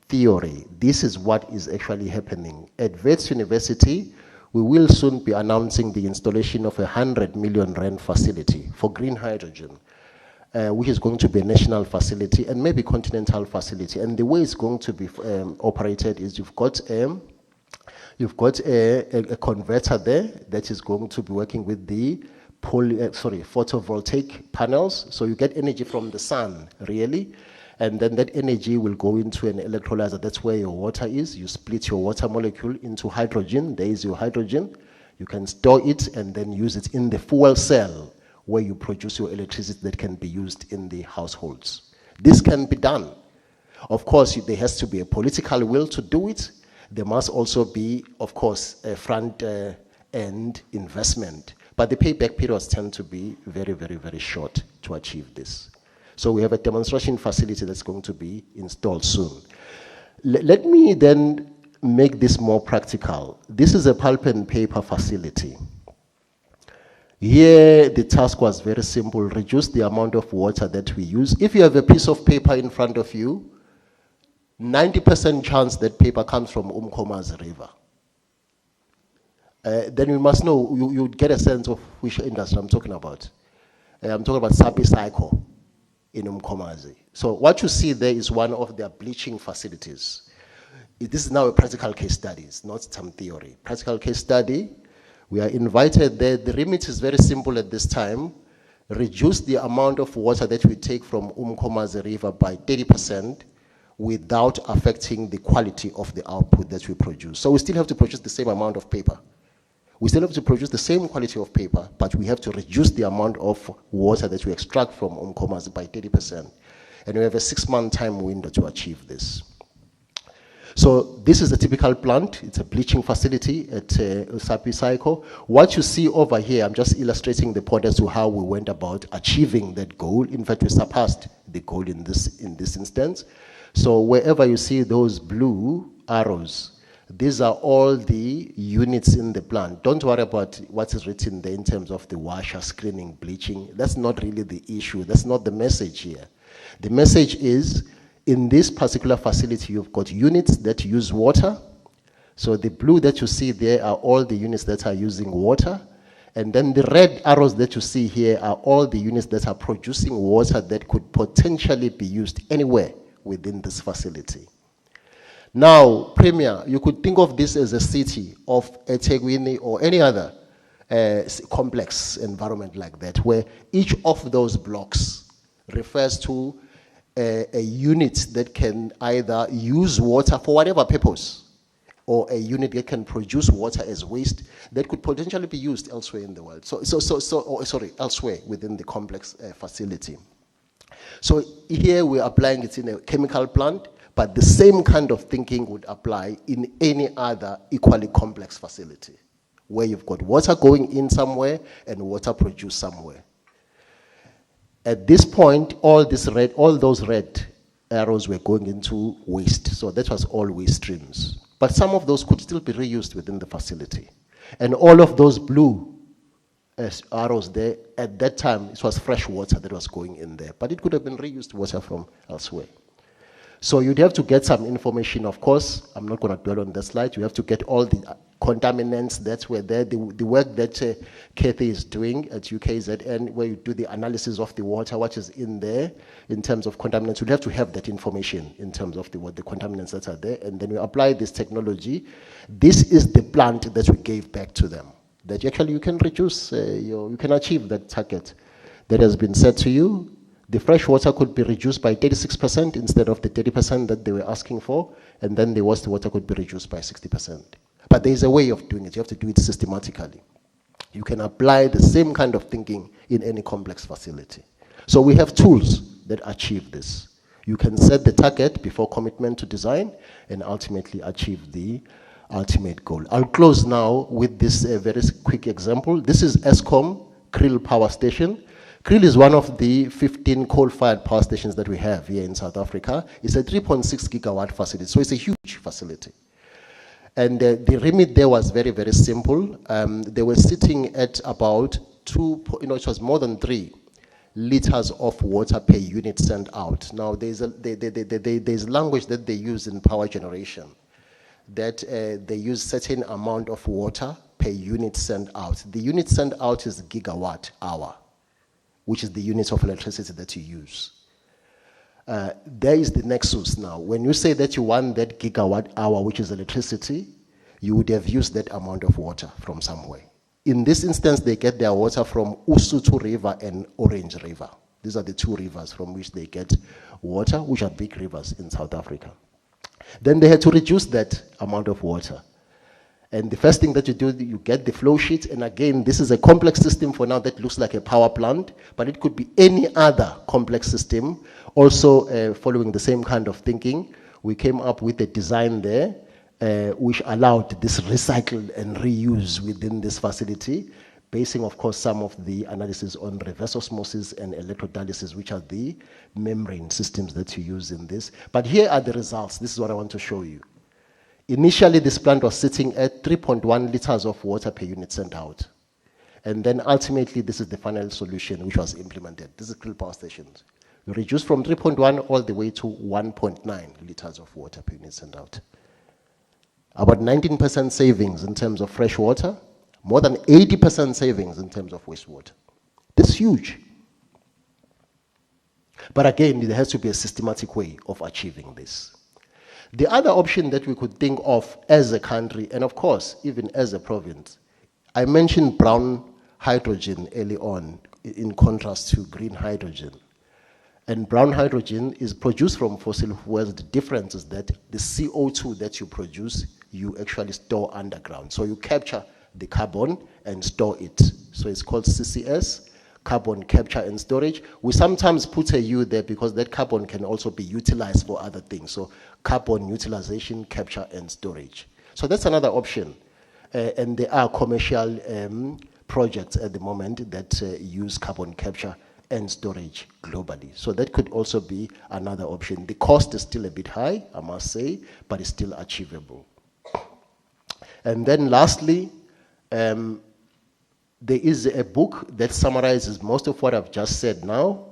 theory. This is what is actually happening. At Wits University, we will soon be announcing the installation of a 100 million rand facility for green hydrogen, which is going to be a national facility and maybe continental facility. And the way it's going to be operated is you've got a converter there that is going to be working with the photovoltaic panels. So you get energy from the sun, really. And then that energy will go into an electrolyzer. That's where your water is. You split your water molecule into hydrogen. There is your hydrogen. You can store it and then use it in the fuel cell where you produce your electricity that can be used in the households. This can be done. Of course, there has to be a political will to do it. There must also be, of course, a front-end investment. But the payback periods tend to be very, very, very short to achieve this. So we have a demonstration facility that's going to be installed soon. Let me then make this more practical. This is a pulp and paper facility. Here, the task was very simple: reduce the amount of water that we use. If you have a piece of paper in front of you, 90% chance that paper comes from Umkomazi River. Then you must know, you get a sense of which industry I'm talking about. I'm talking about Sapi Cycle in Umkomazi. So what you see there is one of their bleaching facilities. This is now a practical case study, it's not some theory. Practical case study, we are invited there. The remit is very simple at this time: reduce the amount of water that we take from Umkomazi River by 30% without affecting the quality of the output that we produce. So we still have to produce the same amount of paper. We still have to produce the same quality of paper, but we have to reduce the amount of water that we extract from Umkomazi by 30%. And we have a 6-month time window to achieve this. So this is a typical plant. It's a bleaching facility at Sapi Cycle. What you see over here, I'm just illustrating the point as to how we went about achieving that goal. In fact, we surpassed the goal in this instance. So wherever you see those blue arrows, these are all the units in the plant. Don't worry about what is written there in terms of the washer, screening, bleaching. That's not really the issue. That's not the message here. The message is, in this particular facility, you've got units that use water. So the blue that you see there are all the units that are using water. And then the red arrows that you see here are all the units that are producing water that could potentially be used anywhere within this facility. Now, Premier, you could think of this as a city of eThekwini or any other complex environment like that, where each of those blocks refers to a unit that can either use water for whatever purpose, or a unit that can produce water as waste that could potentially be used elsewhere in the world. Elsewhere within the complex facility. So here we're applying it in a chemical plant, but the same kind of thinking would apply in any other equally complex facility, where you've got water going in somewhere and water produced somewhere. At this point, all those red arrows were going into waste. So that was all waste streams. But some of those could still be reused within the facility. And all of those blue arrows there, at that time, it was fresh water that was going in there. But it could have been reused water from elsewhere. So you'd have to get some information, of course. I'm not going to dwell on that slide. You have to get all the contaminants that were there. The work that Kathy is doing at UKZN, where you do the analysis of the water, what is in there in terms of contaminants. You'd have to have that information in terms of the contaminants that are there. And then you apply this technology. This is the plant that we gave back to them. that actually you can reduce, you can achieve that target that has been set to you. The fresh water could be reduced by 36% instead of the 30% that they were asking for, and then the wastewater could be reduced by 60%. But there is a way of doing it. You have to do it systematically. You can apply the same kind of thinking in any complex facility. So we have tools that achieve this. You can set the target before commitment to design and ultimately achieve the ultimate goal. I'll close now with this very quick example. This is Eskom Kriel Power Station. Kriel is one of the 15 coal-fired power stations that we have here in South Africa. It's a 3.6 gigawatt facility, so it's a huge facility. And the remit there was very, very simple. They were sitting at about it was more than 3 liters of water per unit sent out. Now, there's language that they use in power generation, that they use certain amount of water per unit sent out. The unit sent out is gigawatt hour, which is the units of electricity that you use. There is the nexus now. When you say that you want that gigawatt hour, which is electricity, you would have used that amount of water from somewhere. In this instance, they get their water from Usutu River and Orange River. These are the 2 rivers from which they get water, which are big rivers in South Africa. Then they had to reduce that amount of water. And the first thing that you do, you get the flow sheet. And again, this is a complex system for now that looks like a power plant, but it could be any other complex system. Also, following the same kind of thinking, we came up with a design there which allowed this recycle and reuse within this facility, basing, of course, some of the analysis on reverse osmosis and electrodialysis, which are the membrane systems that you use in this. But here are the results. This is what I want to show you. Initially, this plant was sitting at 3.1 liters of water per unit sent out. And then ultimately, this is the final solution which was implemented. This is Kriel Power Stations. We reduced from 3.1 all the way to 1.9 liters of water per unit sent out. About 19% savings in terms of fresh water, more than 80% savings in terms of wastewater. This is huge. But again, there has to be a systematic way of achieving this. The other option that we could think of as a country, and of course, even as a province, I mentioned brown hydrogen early on, in contrast to green hydrogen. And brown hydrogen is produced from fossil fuels. The difference is that the CO2 that you produce, you actually store underground. So you capture the carbon and store it. So it's called CCS, carbon capture and storage. We sometimes put a U there because that carbon can also be utilized for other things. So carbon utilization, capture and storage. So that's another option. And there are commercial projects at the moment that use carbon capture and storage globally. So that could also be another option. The cost is still a bit high, I must say, but it's still achievable. And then lastly, there is a book that summarizes most of what I've just said now,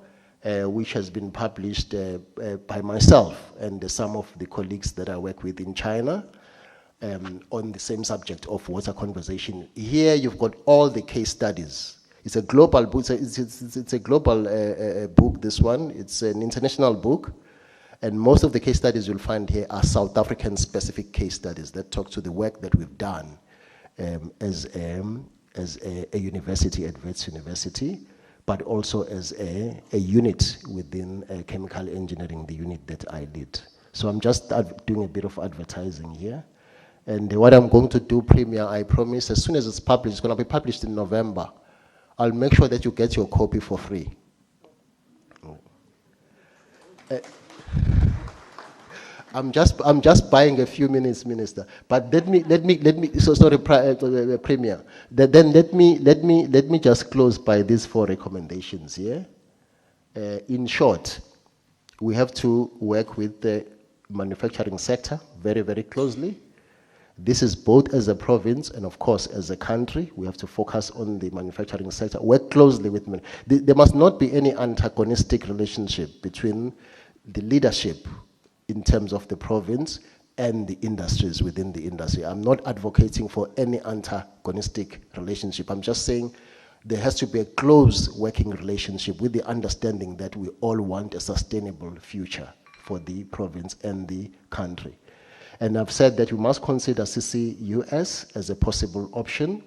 which has been published by myself and some of the colleagues that I work with in China on the same subject of water conservation. Here you've got all the case studies. It's a global book. It's a global book, this one. It's an international book. And most of the case studies you'll find here are South African specific case studies that talk to the work that we've done as a university at Wits University, but also as a unit within chemical engineering, the unit that I lead. So I'm just doing a bit of advertising here. And what I'm going to do, Premier, I promise, as soon as it's published, it's going to be published in November, I'll make sure that you get your copy for free. I'm just buying a few minutes, Minister. But let me. So sorry, Premier. Then let me just close by these 4 recommendations here. In short, we have to work with the manufacturing sector very, very closely. This is both as a province and, of course, as a country. We have to focus on the manufacturing sector, work closely with them. There must not be any antagonistic relationship between the leadership in terms of the province and the industries within the industry. I'm not advocating for any antagonistic relationship. I'm just saying there has to be a close working relationship with the understanding that we all want a sustainable future for the province and the country. And I've said that we must consider CCUS as a possible option.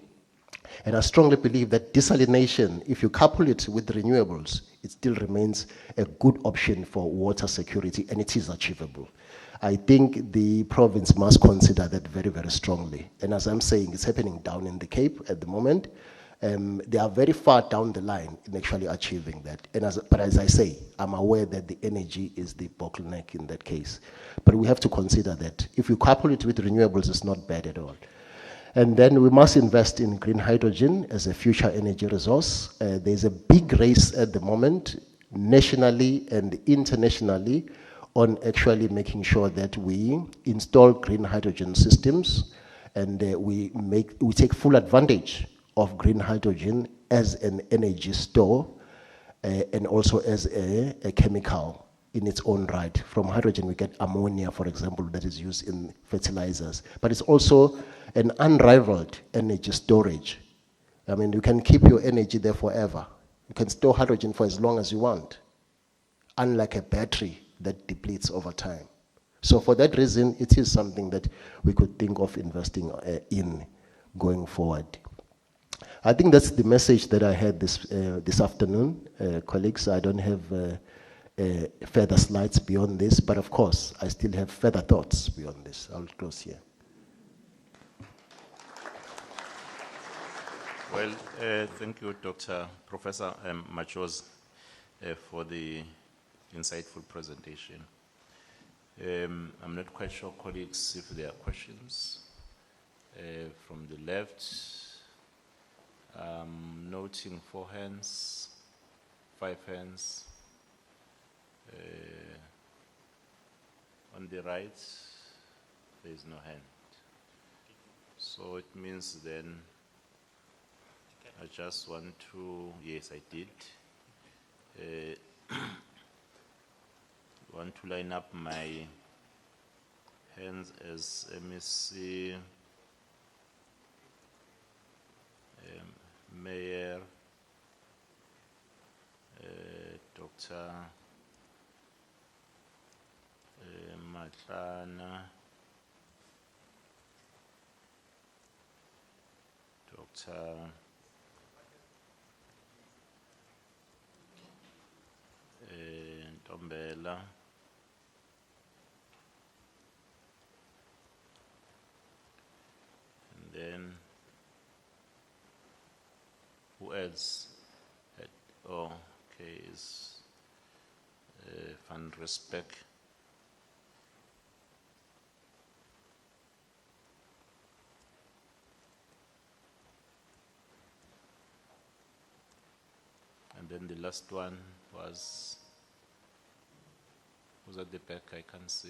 And I strongly believe that desalination, if you couple it with renewables, it still remains a good option for water security, and it is achievable. I think the province must consider that very, very strongly. And as I'm saying, it's happening down in the Cape at the moment. They are very far down the line in actually achieving that. But as I say, I'm aware that the energy is the bottleneck in that case. But we have to consider that. If you couple it with renewables, it's not bad at all. And then we must invest in green hydrogen as a future energy resource. There's a big race at the moment, nationally and internationally, on actually making sure that we install green hydrogen systems, and we take full advantage of green hydrogen as an energy store and also as a chemical in its own right. From hydrogen we get ammonia, for example, that is used in fertilizers. But it's also an unrivaled energy storage. I mean, you can keep your energy there forever. You can store hydrogen for as long as you want, unlike a battery that depletes over time. So for that reason, it is something that we could think of investing in going forward. I think that's the message that I had this afternoon, colleagues. I don't have further slides beyond this, but of course, I still have further thoughts beyond this. I'll close here.
Well, thank you, Professor Machozi, for the insightful presentation. I'm not quite sure, colleagues, if there are questions from the left. Noting 4 hands, 5 hands. On the right, there is no hand. So it means then I just want to, yes, I did. Want to line up my hands as MEC, Mayor, Dr. Matlana, Dr. Ntombela, and then who else? Oh, okay, is Van Respect. And then the last one was at the back, I can't see.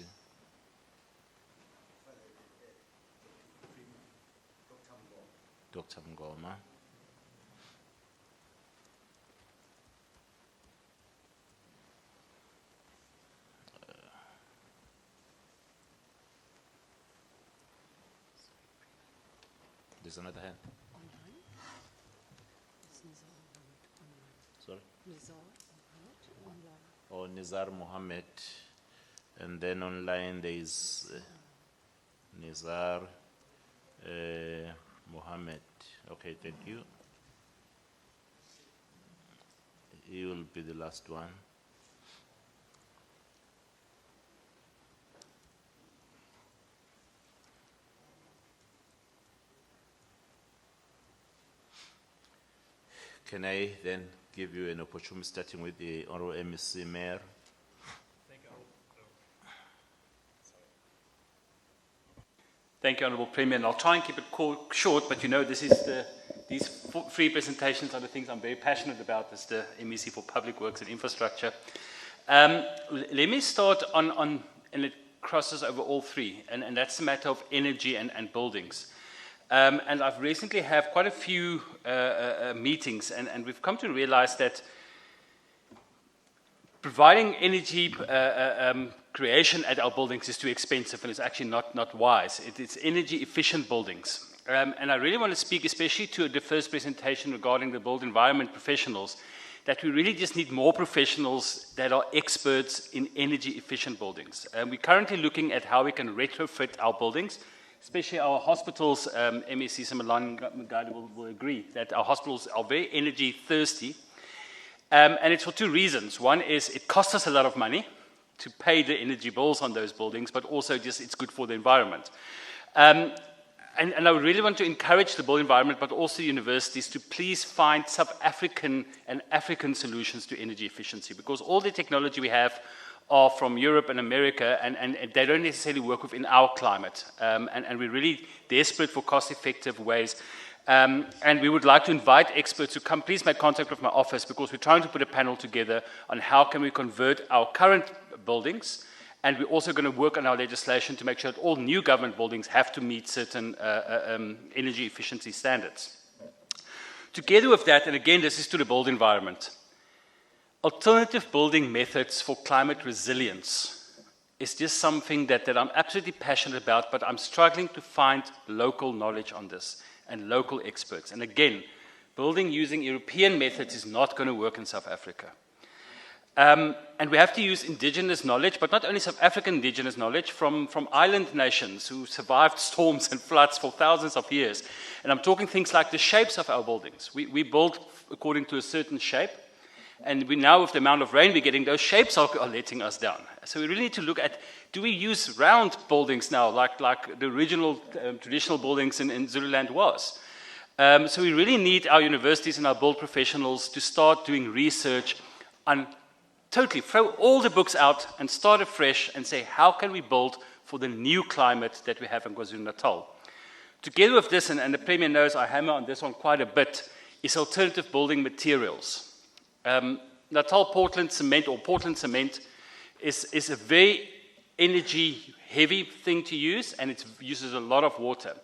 Dr. Ngoma. There's another hand. Sorry? Or Nizar Mohammed. And then online there is Nizar Mohammed. Okay, thank you. He will be the last one. Can I then give you an opportunity, starting with the Honorable MEC Mayor?
Thank you, Honourable Premier, and I'll try and keep it short, but you know these free presentations are the things I'm very passionate about as the MEC for Public Works and Infrastructure. Let me start on, and it crosses over all three, and that's the matter of energy and buildings. And I've recently had quite a few meetings, and we've come to realize that providing energy creation at our buildings is too expensive, and it's actually not wise. It's energy efficient buildings. And I really want to speak especially to the first presentation regarding the built environment professionals, that we really just need more professionals that are experts in energy efficient buildings. We're currently looking at how we can retrofit our buildings especially our hospitals, MEC Simelane will agree, that our hospitals are very energy thirsty. And it's for two reasons. One is it costs us a lot of money to pay the energy bills on those buildings, but also just it's good for the environment. And I really want to encourage the built environment, but also universities, to please find South African and African solutions to energy efficiency, because all the technology we have are from Europe and America, and they don't necessarily work within our climate. And we're really desperate for cost-effective ways. And we would like to invite experts to come. Please make contact with my office, because we're trying to put a panel together on how can we convert our current buildings, and we're also going to work on our legislation to make sure that all new government buildings have to meet certain energy efficiency standards. Together with that, and again, this is to the built environment, alternative building methods for climate resilience is just something that I'm absolutely passionate about, but I'm struggling to find local knowledge on this and local experts. And again, building using European methods is not going to work in South Africa. And we have to use indigenous knowledge, but not only South African indigenous knowledge, from island nations who survived storms and floods for thousands of years. And I'm talking things like the shapes of our buildings. We build according to a certain shape, and we now, with the amount of rain we're getting, those shapes are letting us down. So we really need to look at, do we use round buildings now, like the original traditional buildings in Zululand was? So we really need our universities and our build professionals to start doing research on totally throw all the books out and start afresh and say, how can we build for the new climate that we have in KwaZulu-Natal? Together with this, and the Premier knows I hammer on this one quite a bit, is alternative building materials. Natal Portland cement, or Portland cement, is a very energy-heavy thing to use, and it uses a lot of water.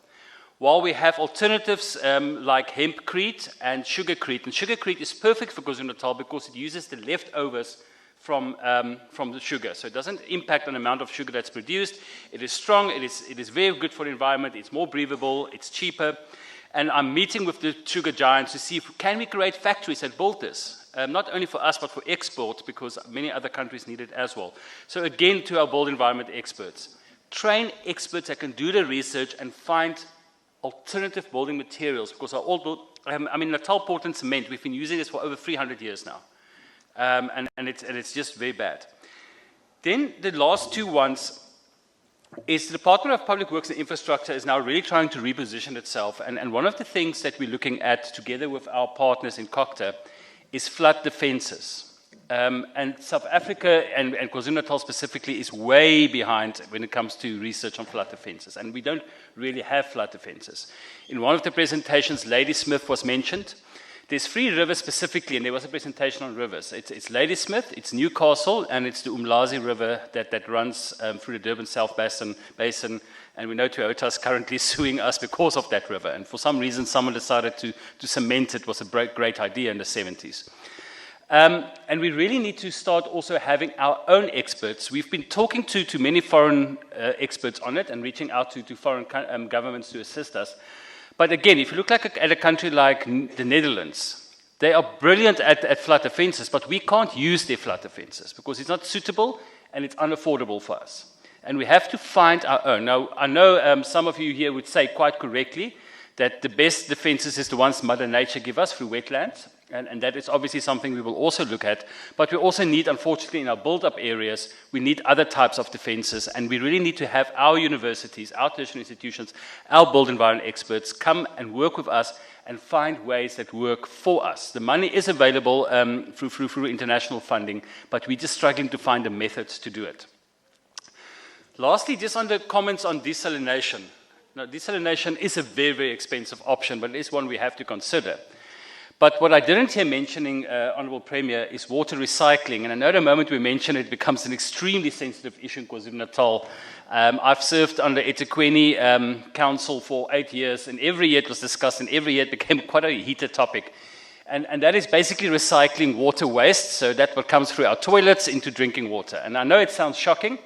While we have alternatives like hempcrete and sugarcrete, and sugarcrete is perfect for KwaZulu-Natal because it uses the leftovers from the sugar, so it doesn't impact on the amount of sugar that's produced. It is strong, it is very good for the environment, it's more breathable, it's cheaper, and I'm meeting with the sugar giants to see if can we create factories that build this. Not only for us, but for export, because many other countries need it as well. So again, to our built environment experts, train experts that can do the research and find alternative building materials, because our old, Natal Portland cement, we've been using this for over 300 years now. And it's just very bad. Then the last two ones is the Department of Public Works and Infrastructure is now really trying to reposition itself. And one of the things that we're looking at together with our partners in COCTA is flood defenses. And South Africa and KwaZulu-Natal specifically is way behind when it comes to research on flood defenses. And we don't really have flood defenses. In one of the presentations, Ladysmith was mentioned. There's 3 rivers specifically, and there was a presentation on rivers. It's Ladysmith, it's Newcastle, and it's the Umlazi River that runs through the Durban South Basin. And we know Toyota is currently suing us because of that river. And for some reason, someone decided to cement it. Was a great idea in the 70s. And we really need to start also having our own experts. We've been talking to many foreign experts on it and reaching out to foreign governments to assist us. But again, if you look at a country like the Netherlands, they are brilliant at flood defenses, but we can't use their flood defenses because it's not suitable and it's unaffordable for us. And we have to find our own. Now, I know some of you here would say quite correctly that the best defenses is the ones Mother Nature gives us through wetlands. And that is obviously something we will also look at. But we also need, unfortunately, in our build-up areas, we need other types of defenses. And we really need to have our universities, our tertiary institutions, our build environment experts come and work with us and find ways that work for us. The money is available through international funding, but we're just struggling to find the methods to do it. Lastly, just on the comments on desalination. Now, desalination is a very, very expensive option, but it is one we have to consider. But what I didn't hear mentioning, Honourable Premier, is water recycling. And I know the moment we mention it, it becomes an extremely sensitive issue in KwaZulu-Natal. I've served on the eThekwini Council for 8 years, and every year it was discussed, and every year it became quite a heated topic. And that is basically recycling water waste, so that's what comes through our toilets into drinking water. And I know it sounds shocking,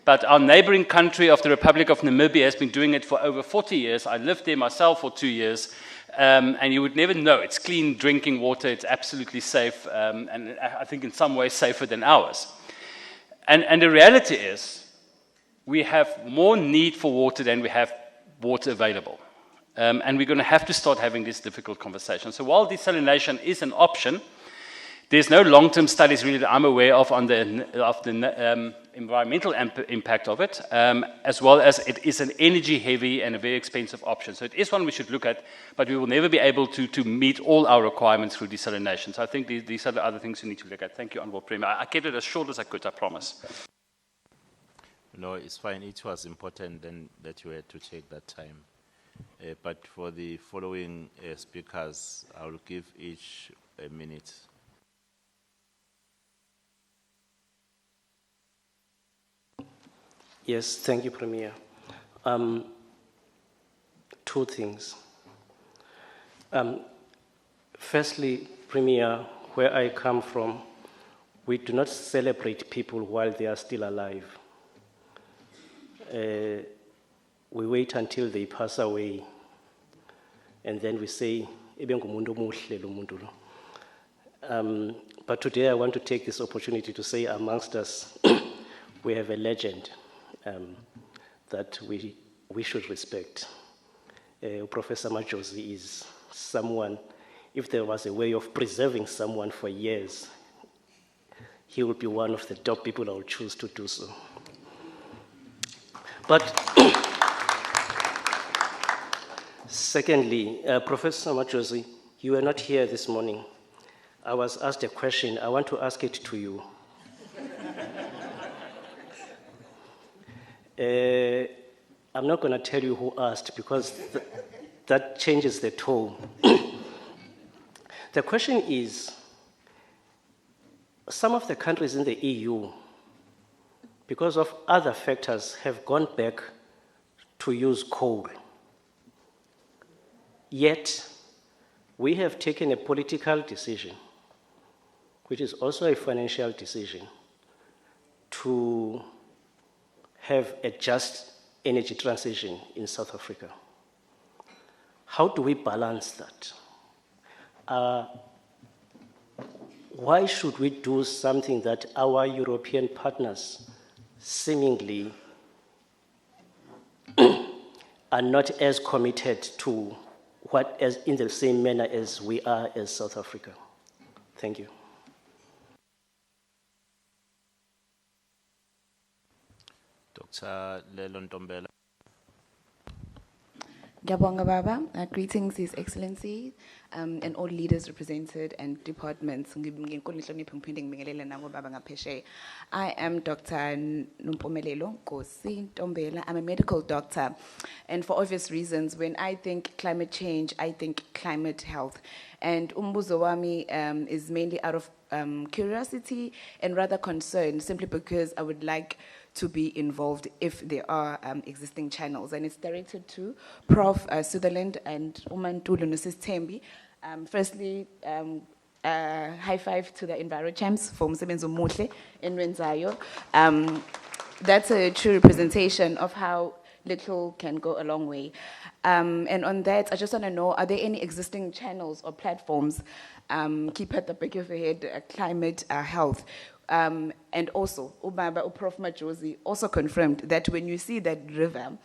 but our neighboring country of the Republic of Namibia has been doing it for over 40 years. I lived there myself for 2 years. And you would never know. It's clean drinking water. It's absolutely safe, and I think in some ways safer than ours. And the reality is we have more need for water than we have water available. And we're going to have to start having this difficult conversation. So while desalination is an option, there's no long-term studies really that I'm aware of on the environmental impact of it, as well as it is an energy-heavy and a very expensive option. So it is one we should look at, but we will never be able to meet all our requirements through desalination. So I think these are the other things we need to look at. Thank you, Honourable Premier. I kept it as short as I could, I promise.
No, it's fine. It was important then that you had to take that time. But for the following speakers, I will give each a minute.
Yes, thank you, Premier. Two things. Firstly, Premier, where I come from, we do not celebrate people while they are still alive. We wait until they pass away, and then we say, "Ebe ngumuntu omuhle lo muntu lo." But today I want to take this opportunity to say amongst us, we have a legend that we should respect. Professor Majosi is someone, if there was a way of preserving someone for years, he would be one of the top people I would choose to do so. But secondly, Professor Majosi, you were not here this morning. I was asked a question. I want to ask it to you. I'm not going to tell you who asked because that changes the tone. The question is, some of the countries in the EU, because of other factors, have gone back to use coal. Yet, we have taken a political decision, which is also a financial decision, to have a just energy transition in South Africa. How do we balance that? Why should we do something that our European partners seemingly are not as committed to what as in the same manner as we are as South Africa? Thank you.
Dr. Lelo Ntombela.
Ngiyabonga Baba. Greetings, His Excellency, and all leaders represented and departments. I am Dr. Nompumelelo Nkosi Ntombela. I'm a medical doctor. And for obvious reasons, when I think climate change, I think climate health. And umbuzo wami is mainly out of curiosity and rather concern, simply because I would like to be involved if there are existing channels. And it's directed to Prof. Sutherland and Umantulu Nosis Tembi. Firstly, high five to the EnviroChamps for Msebenzi Omuhle enwenzayo. That's a true representation of how little can go a long way. And on that, I just want to know, are there any existing channels or platforms, keep at the back of your head, climate health? And also, Prof. Majosi also confirmed that when you see that river,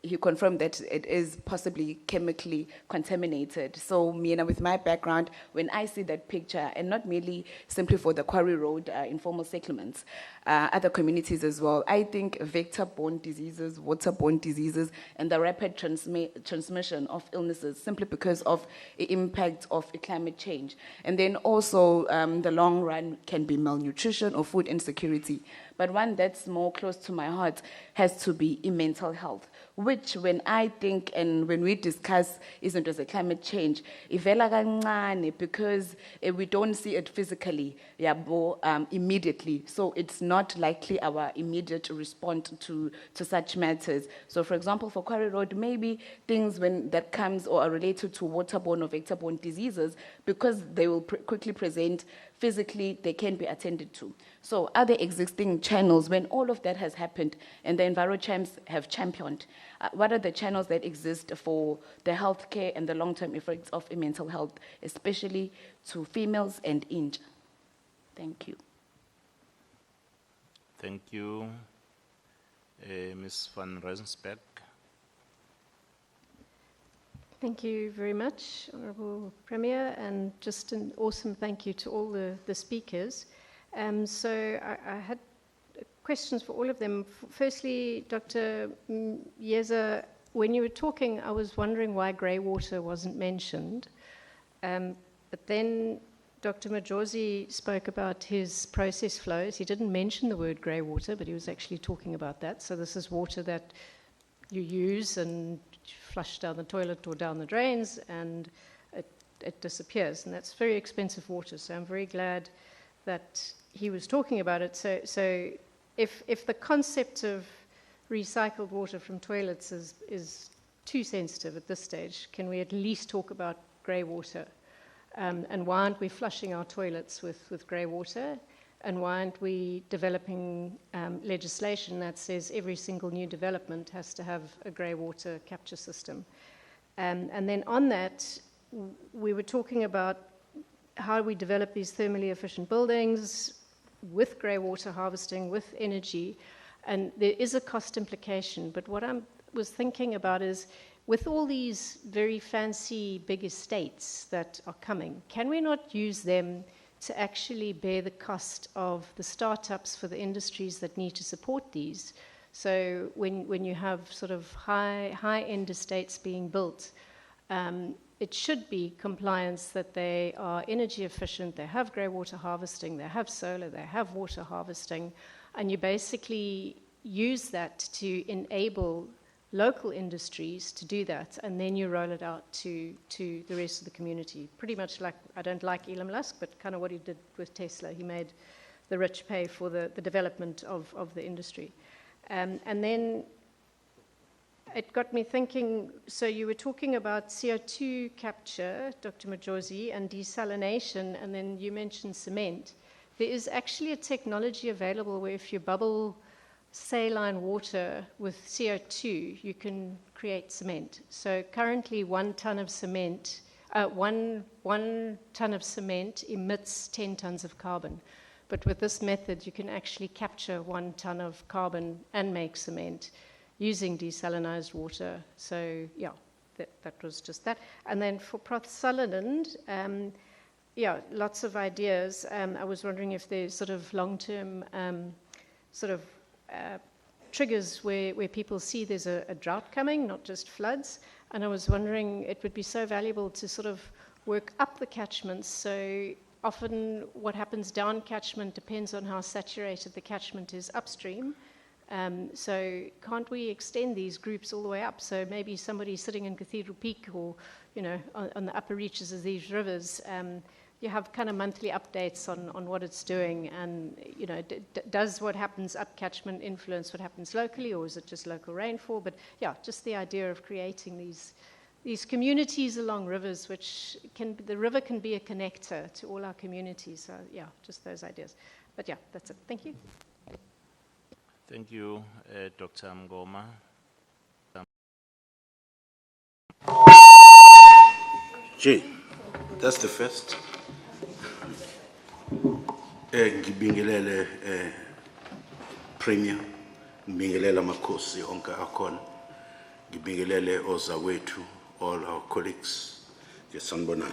he confirmed that it is possibly chemically contaminated. So, with my background, when I see that picture, and not merely simply for the Quarry Road informal settlements, other communities as well, I think vector-borne diseases, waterborne diseases, and the rapid transmission of illnesses simply because of the impact of climate change. And then also, the long run can be malnutrition or food insecurity. But one that's more close to my heart has to be in mental health, which when I think and when we discuss isn't as a climate change, ivela kancane because we don't see it physically, immediately. So it's not likely our immediate response to such matters. So for example, for Quarry Road, maybe things when that comes or are related to waterborne or vector-borne diseases, because they will quickly present physically, they can be attended to. So are there existing channels when all of that has happened and the EnviroChamps have championed? What are the channels that exist for the healthcare and the long-term effects of mental health, especially to females and inj? Thank you.
Thank you. Ms. van Rensburg.
Thank you very much, Honourable Premier, and just an awesome thank you to all the speakers. So I had questions for all of them. Firstly, Dr. Yeza, when you were talking, I was wondering why grey water wasn't mentioned. But then Dr. Majosi spoke about his process flows. He didn't mention the word grey water, but he was actually talking about that. So this is water that you use and flush down the toilet or down the drains, and it disappears. And that's very expensive water. So I'm very glad that he was talking about it. So if the concept of recycled water from toilets is too sensitive at this stage, can we at least talk about grey water? And why aren't we flushing our toilets with grey water? And why aren't we developing legislation that says every single new development has to have a grey water capture system? And then on that, we were talking about how we develop these thermally efficient buildings with grey water harvesting, with energy. And there is a cost implication. But what I was thinking about is, with all these very fancy big estates that are coming, can we not use them to actually bear the cost of the startups for the industries that need to support these? So when you have sort of high-end estates being built, it should be compliance that they are energy efficient, they have grey water harvesting, they have solar, they have water harvesting, and you basically use that to enable local industries to do that, and then you roll it out to the rest of the community. Pretty much like, I don't like Elon Musk, but kind of what he did with Tesla. He made the rich pay for the development of the industry. And then it got me thinking, so you were talking about CO2 capture, Dr. Majosi, and desalination, and then you mentioned cement. There is actually a technology available where if you bubble saline water with CO2, you can create cement. So currently 1 ton of cement, one ton of cement emits 10 tons of carbon. But with this method, you can actually capture 1 ton of carbon and make cement using desalinized water. So yeah, that was just that. And then for Prof. Sutherland, yeah, lots of ideas. I was wondering if there's sort of long-term triggers where people see there's a drought coming, not just floods. And I was wondering, it would be so valuable to sort of work up the catchments. So often what happens down catchment depends on how saturated the catchment is upstream. So can't we extend these groups all the way up? So maybe somebody sitting in Cathedral Peak or, you know, on the upper reaches of these rivers, you have kind of monthly updates on what it's doing, and you know, does what happens up catchment influence what happens locally, or is it just local rainfall? But yeah, just the idea of creating these communities along rivers, which the river can be a connector to all our communities. So yeah, just those ideas. But yeah, that's it. Thank you.
Thank you, Dr. Mngoma.
Gee, that's the first. Ngibingelele Premier, ngibingelele amakhosi onke akhona, ngibingelele ozawethu, all our colleagues. Sanibonani.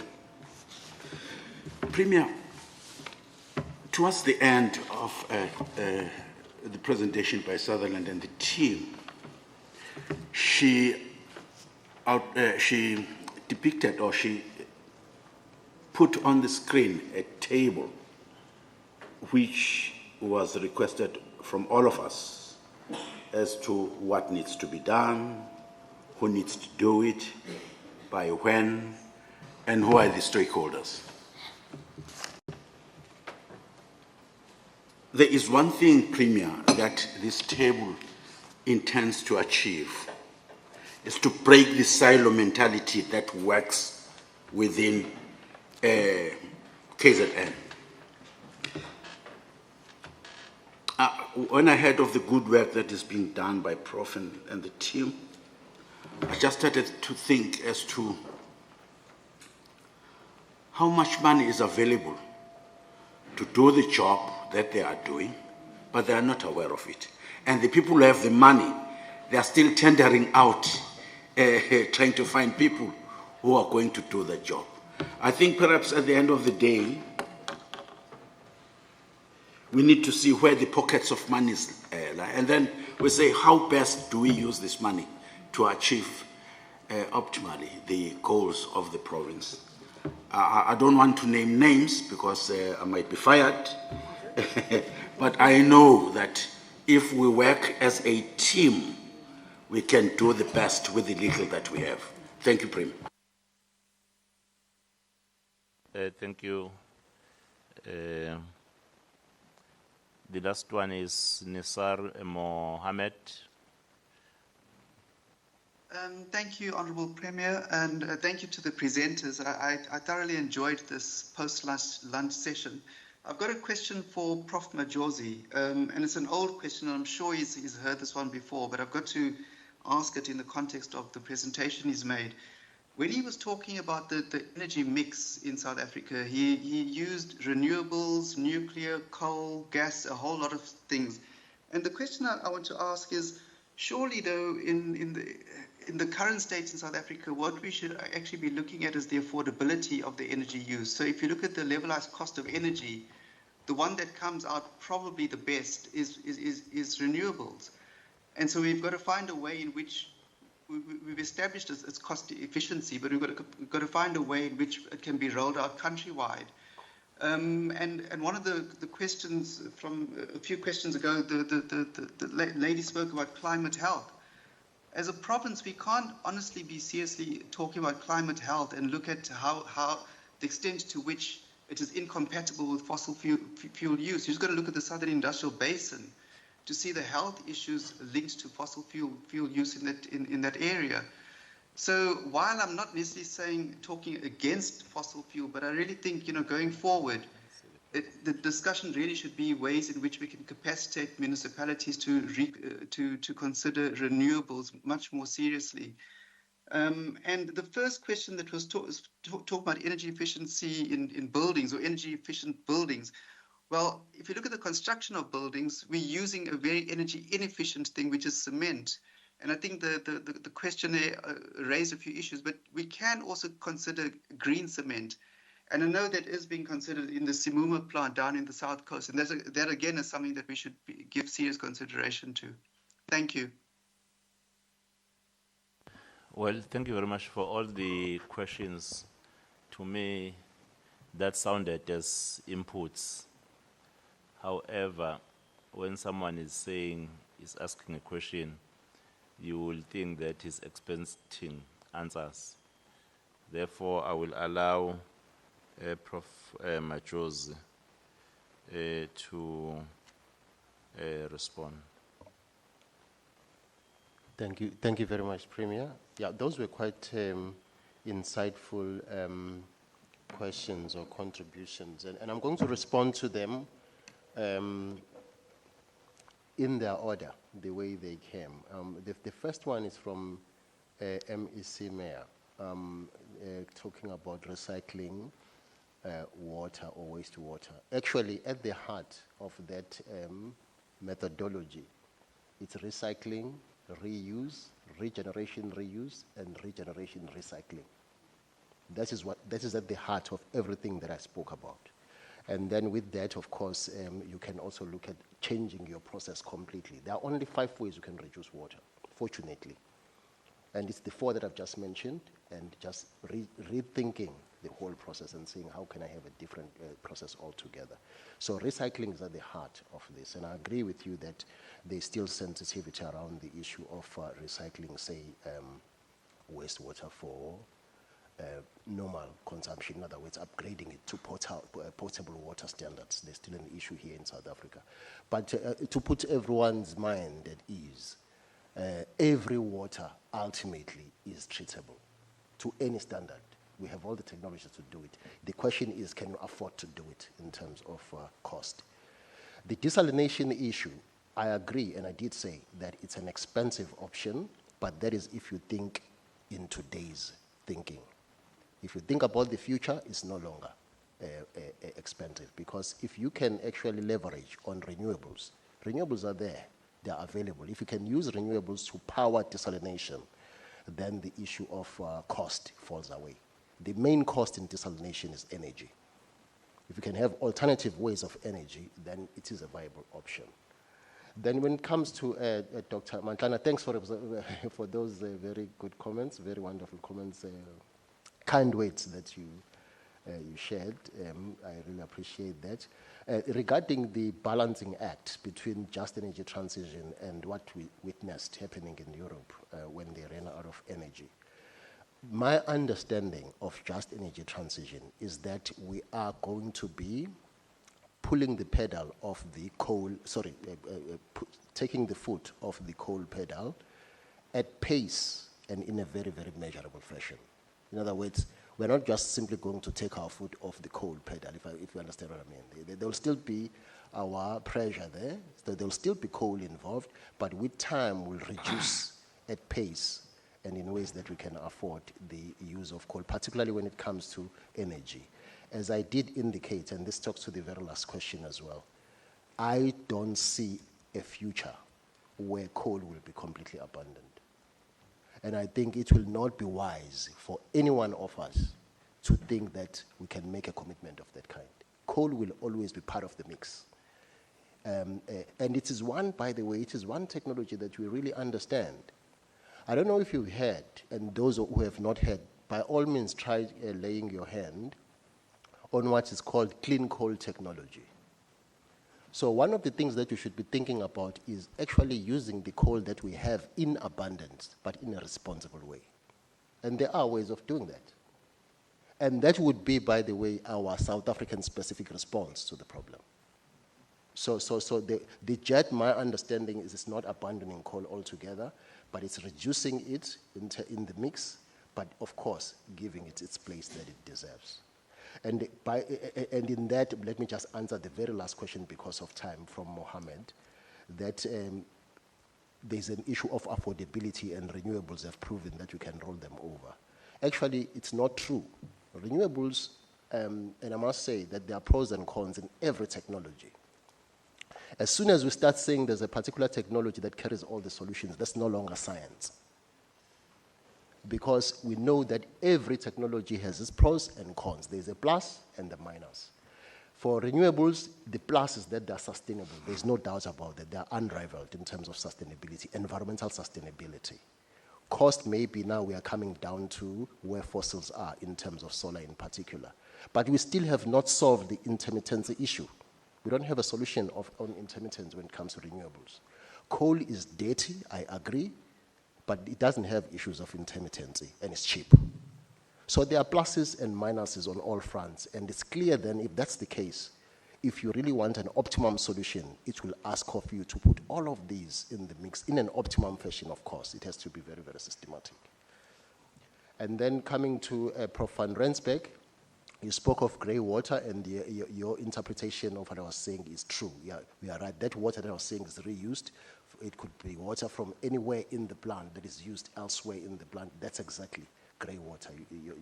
Premier, towards the end of the presentation by Sutherland and the team, she depicted, or she put on the screen a table which was requested from all of us as to what needs to be done, who needs to do it, by when, and who are the stakeholders. There is one thing, Premier, that this table intends to achieve, is to break the silo mentality that works within KZN. When I heard of the good work that is being done by Prof and the team, I just started to think as to how much money is available to do the job that they are doing, but they are not aware of it. And the people who have the money, they are still tendering out, trying to find people who are going to do the job. I think perhaps at the end of the day, we need to see where the pockets of money lie, and then we say, how best do we use this money to achieve optimally the goals of the province? I don't want to name names because I might be fired, but I know that if we work as a team, we can do the best with the little that we have. Thank you, Premier.
Thank you. The last one is Nisar Mohammed.
Thank you, Honourable Premier, and thank you to the presenters. I thoroughly enjoyed this post-lunch session. I've got a question for Prof. Majozi, and it's an old question, and I'm sure he's heard this one before, but I've got to ask it in the context of the presentation he's made. When he was talking about the energy mix in South Africa, he used renewables, nuclear, coal, gas, a whole lot of things. And the question I want to ask is, surely though, in the current state in South Africa, what we should actually be looking at is the affordability of the energy use. So if you look at the levelized cost of energy, the one that comes out probably the best is renewables. And so we've got to find a way in which we've established its cost efficiency, but we've got to find a way in which it can be rolled out countrywide. And one of the questions from a few questions ago, the lady spoke about climate health. As a province, we can't honestly be seriously talking about climate health and look at how the extent to which it is incompatible with fossil fuel use. You've just got to look at the Southern Industrial Basin to see the health issues linked to fossil fuel use in that area. So while I'm not necessarily talking against fossil fuel, but I really think, going forward, the discussion really should be ways in which we can capacitate municipalities to consider renewables much more seriously. And the first question that was talked about energy efficiency in buildings or energy efficient buildings. Well, if you look at the construction of buildings, we're using a very energy inefficient thing, which is cement. And I think the questionnaire raised a few issues, but we can also consider green cement. And I know that is being considered in the Simuma plant down in the South Coast. And that again is something that we should give serious consideration to. Thank you.
Well, thank you very much for all the questions. To me, that sounded as inputs. However, when someone is asking a question, you will think that he's expecting answers. Therefore, I will allow Prof. Majozi to respond.
Thank you very much, Premier. Yeah, those were quite insightful questions or contributions, and I'm going to respond to them in their order, the way they came. The first one is from MEC Mayor, talking about recycling water or wastewater. Actually, at the heart of that methodology, it's recycling, reuse, regeneration, reuse, and regeneration, recycling. That is at the heart of everything that I spoke about. And then with that, of course, you can also look at changing your process completely. There are only 5 ways you can reduce water, fortunately. And it's the 4 that I've just mentioned, and just rethinking the whole process and saying, how can I have a different process altogether? So recycling is at the heart of this. And I agree with you that there's still sensitivity around the issue of recycling, say, wastewater for normal consumption, in other words, upgrading it to potable water standards. There's still an issue here in South Africa. But to put everyone's mind at ease, every water ultimately is treatable to any standard. We have all the technology to do it. The question is, can you afford to do it in terms of cost? The desalination issue, I agree, and I did say that it's an expensive option, but that is if you think in today's thinking. If you think about the future, it's no longer expensive, because if you can actually leverage on renewables, renewables are there, they are available. If you can use renewables to power desalination, then the issue of cost falls away. The main cost in desalination is energy. If you can have alternative ways of energy, then it is a viable option. Then when it comes to Dr. Mantlana, thanks for those very good comments, very wonderful comments, kind words that you shared. I really appreciate that. Regarding the balancing act between just energy transition and what we witnessed happening in Europe when they ran out of energy, my understanding of just energy transition is that we are going to be pulling the pedal of the coal, taking the foot off the coal pedal at pace and in a very, very measurable fashion. In other words, we're not just simply going to take our foot off the coal pedal, if you understand what I mean. There will still be our pressure there, so there will still be coal involved, but with time we'll reduce at pace and in ways that we can afford the use of coal, particularly when it comes to energy. As I did indicate, and this talks to the very last question as well, I don't see a future where coal will be completely abandoned. And I think it will not be wise for any one of us to think that we can make a commitment of that kind. Coal will always be part of the mix. And it is one, by the way, it is one technology that we really understand. I don't know if you've heard, and those who have not heard, by all means try laying your hand on what is called clean coal technology. So one of the things that you should be thinking about is actually using the coal that we have in abundance, but in a responsible way. And there are ways of doing that. And that would be, by the way, our South African specific response to the problem. So the JET, my understanding is it's not abandoning coal altogether, but it's reducing it in the mix, but of course, giving it its place that it deserves. And in that, let me just answer the very last question because of time from Mohammed, that there's an issue of affordability and renewables have proven that you can roll them over. Actually, it's not true. Renewables, and I must say that there are pros and cons in every technology. As soon as we start saying there's a particular technology that carries all the solutions, that's no longer science. Because we know that every technology has its pros and cons. There's a plus and a minus. For renewables, the plus is that they're sustainable. There's no doubt about that. They're unrivaled in terms of sustainability, environmental sustainability. Cost, maybe now we are coming down to where fossils are in terms of solar in particular. But we still have not solved the intermittency issue. We don't have a solution on intermittency when it comes to renewables. Coal is dirty, I agree, but it doesn't have issues of intermittency, and it's cheap. So there are pluses and minuses on all fronts, and it's clear then, if that's the case, if you really want an optimum solution, it will ask of you to put all of these in the mix in an optimum fashion, of course. It has to be very, very systematic. And then coming to Prof. van Rensburg, you spoke of grey water, and your interpretation of what I was saying is true. Yeah, we are right. That water that I was saying is reused. It could be water from anywhere in the plant that is used elsewhere in the plant. That's exactly grey water.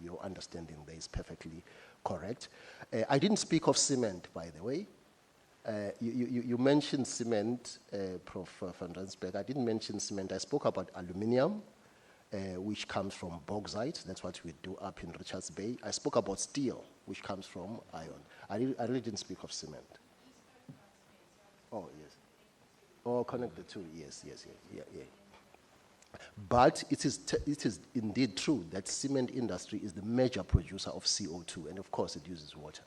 Your understanding there is perfectly correct. I didn't speak of cement, by the way. You mentioned cement, Prof. van Rensburg. I didn't mention cement. I spoke about aluminium, which comes from bauxite. That's what we do up in Richards Bay. I spoke about steel, which comes from iron. I really didn't speak of cement. Oh, yes. Oh, connect the two. Yes. But it is indeed true that cement industry is the major producer of CO2, and of course it uses water.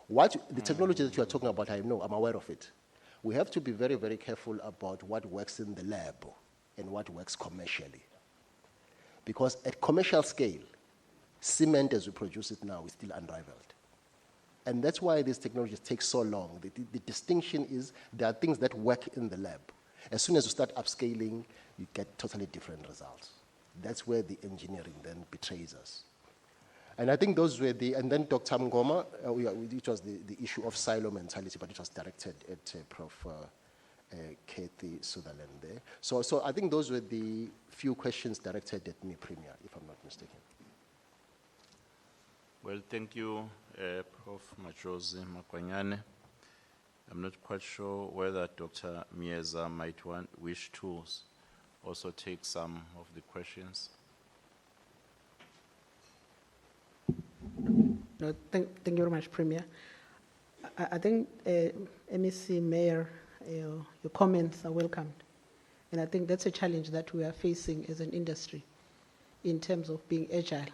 The technology that you are talking about, I know, I'm aware of it. We have to be very, very careful about what works in the lab and what works commercially. Because at commercial scale, cement as we produce it now is still unrivaled. And that's why these technologies take so long. The distinction is there are things that work in the lab. As soon as you start upscaling, you get totally different results. That's where the engineering then betrays us. And I think those were and then Dr. Mngoma, it was the issue of silo mentality, but it was directed at Prof. Kathy Sutherland there. So I think those were the few questions directed at me, Premier, if I'm not mistaken.
Well, thank you, Prof. Majosi Makwanyane. I'm not quite sure whether Dr. Mieza might wish to also take some of the questions.
No, thank you very much, Premier. I think, MEC Mayor, your comments are welcomed. And I think that's a challenge that we are facing as an industry in terms of being agile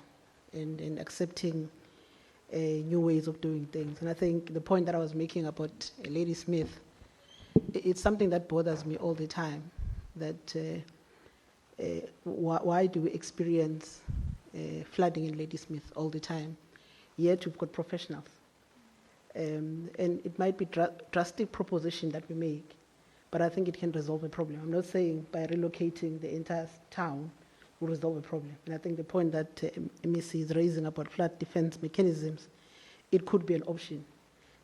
and accepting new ways of doing things. And I think the point that I was making about Lady Smith, it's something that bothers me all the time, that why do we experience flooding in Lady Smith all the time, yet we've got professionals. And it might be drastic proposition that we make, but I think it can resolve a problem. I'm not saying by relocating the entire town will resolve a problem. And I think the point that MEC is raising about flood defense mechanisms, it could be an option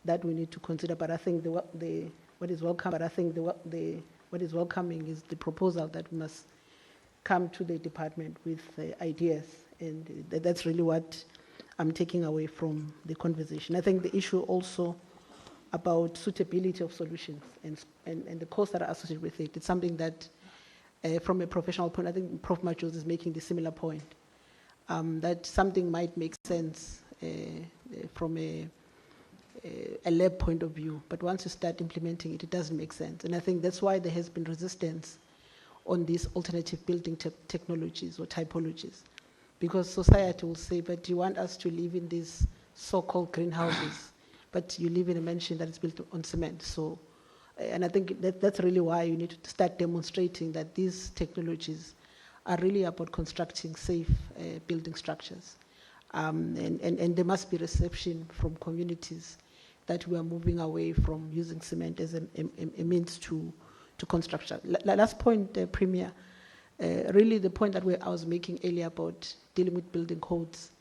that we need to consider. But I think what is welcome. But I think what is welcoming is the proposal that we must come to the department with ideas, and that's really what I'm taking away from the conversation. I think the issue also about suitability of solutions and the costs that are associated with it, it's something that from a professional point, I think Prof. Majosi is making the similar point, that something might make sense from a lab point of view, but once you start implementing it, it doesn't make sense. And I think that's why there has been resistance on these alternative building technologies or typologies, because society will say, but you want us to live in these so-called greenhouses, but you live in a mansion that is built on cement. So, and I think that's really why you need to start demonstrating that these technologies are really about constructing safe building structures. And there must be reception from communities that we are moving away from using cement as a means to construction. Last point, Premier, really the point that I was making earlier about dealing with building codes,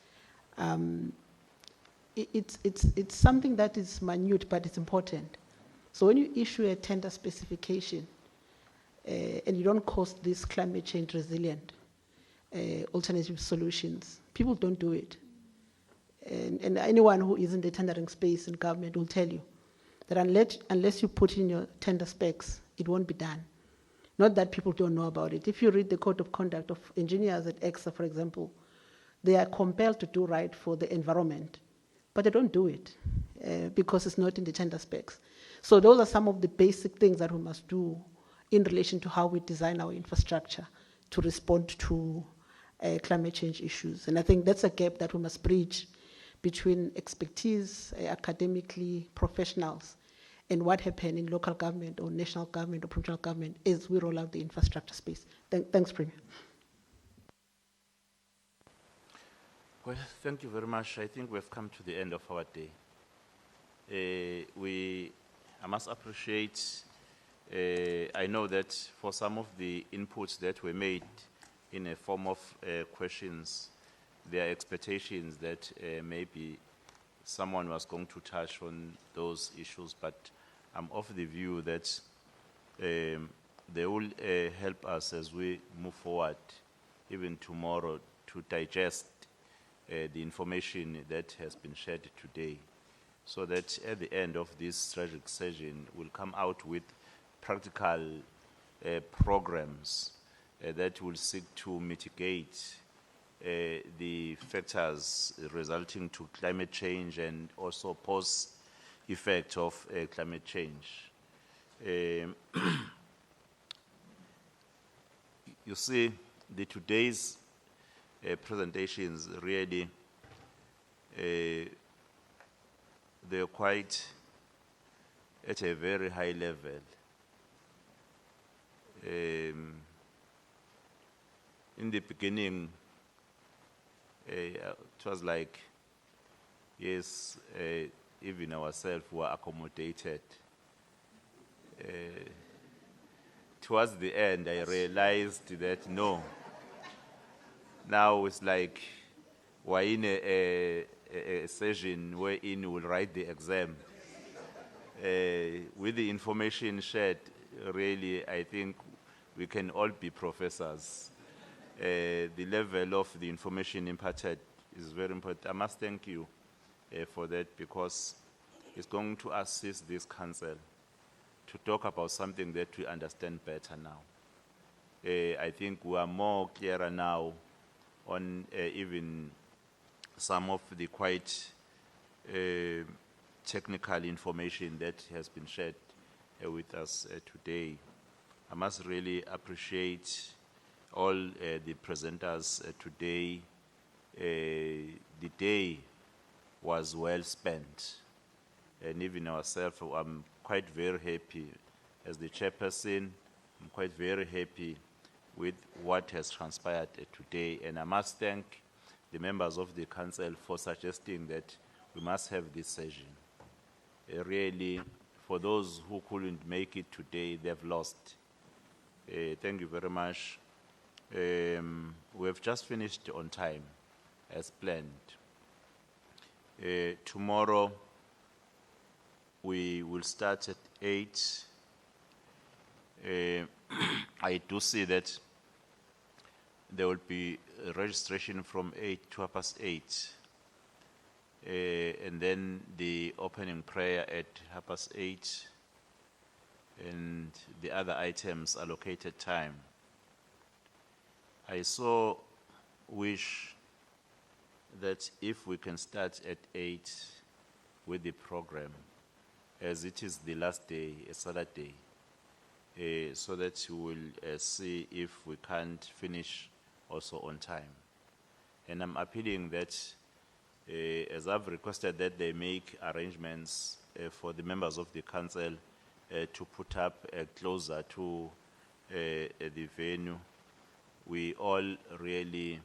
it's something that is minute, but it's important. So when you issue a tender specification and you don't cost these climate change resilient alternative solutions, people don't do it. And anyone who is in the tendering space in government will tell you that unless you put in your tender specs, it won't be done. Not that people don't know about it. If you read the code of conduct of engineers at EXA, for example, they are compelled to do right for the environment, but they don't do it because it's not in the tender specs. So those are some of the basic things that we must do in relation to how we design our infrastructure to respond to climate change issues. And I think that's a gap that we must bridge between expertise, academically, professionals, and what happened in local government or national government or provincial government as we roll out the infrastructure space. Thanks, Premier.
Well, thank you very much. I think we've come to the end of our day. I must appreciate, I know that for some of the inputs that were made in a form of questions, there are expectations that maybe someone was going to touch on those issues, but I'm of the view that they will help us as we move forward, even tomorrow, to digest the information that has been shared today, so that at the end of this strategic session, we'll come out with practical programs that will seek to mitigate the factors resulting to climate change and also post-effect of climate change. You see, today's presentations really, they're quite at a very high level. In the beginning, it was like, yes, even ourselves were accommodated. Towards the end, I realized that no. Now it's like we're in a session wherein we'll write the exam. With the information shared, really, I think we can all be professors. The level of the information imparted is very important. I must thank you for that, because it's going to assist this council to talk about something that we understand better now. I think we are more clearer now on even some of the quite technical information that has been shared with us today. I must really appreciate all the presenters today. The day was well spent, and even ourselves, I'm quite very happy. As the chairperson, I'm quite very happy with what has transpired today, and I must thank the members of the council for suggesting that we must have this session. Really, for those who couldn't make it today, they've lost. Thank you very much. We have just finished on time, as planned. Tomorrow, we will start at 8. I do see that there will be a registration from 8 to 8:30. And then the opening prayer at 8:30, and the other items allocated time. I so wish that if we can start at 8 with the program, as it is the last day, a Saturday, so that we will see if we can't finish also on time. And I'm appealing that, as I've requested that they make arrangements for the members of the council to put up closer to the venue, we all really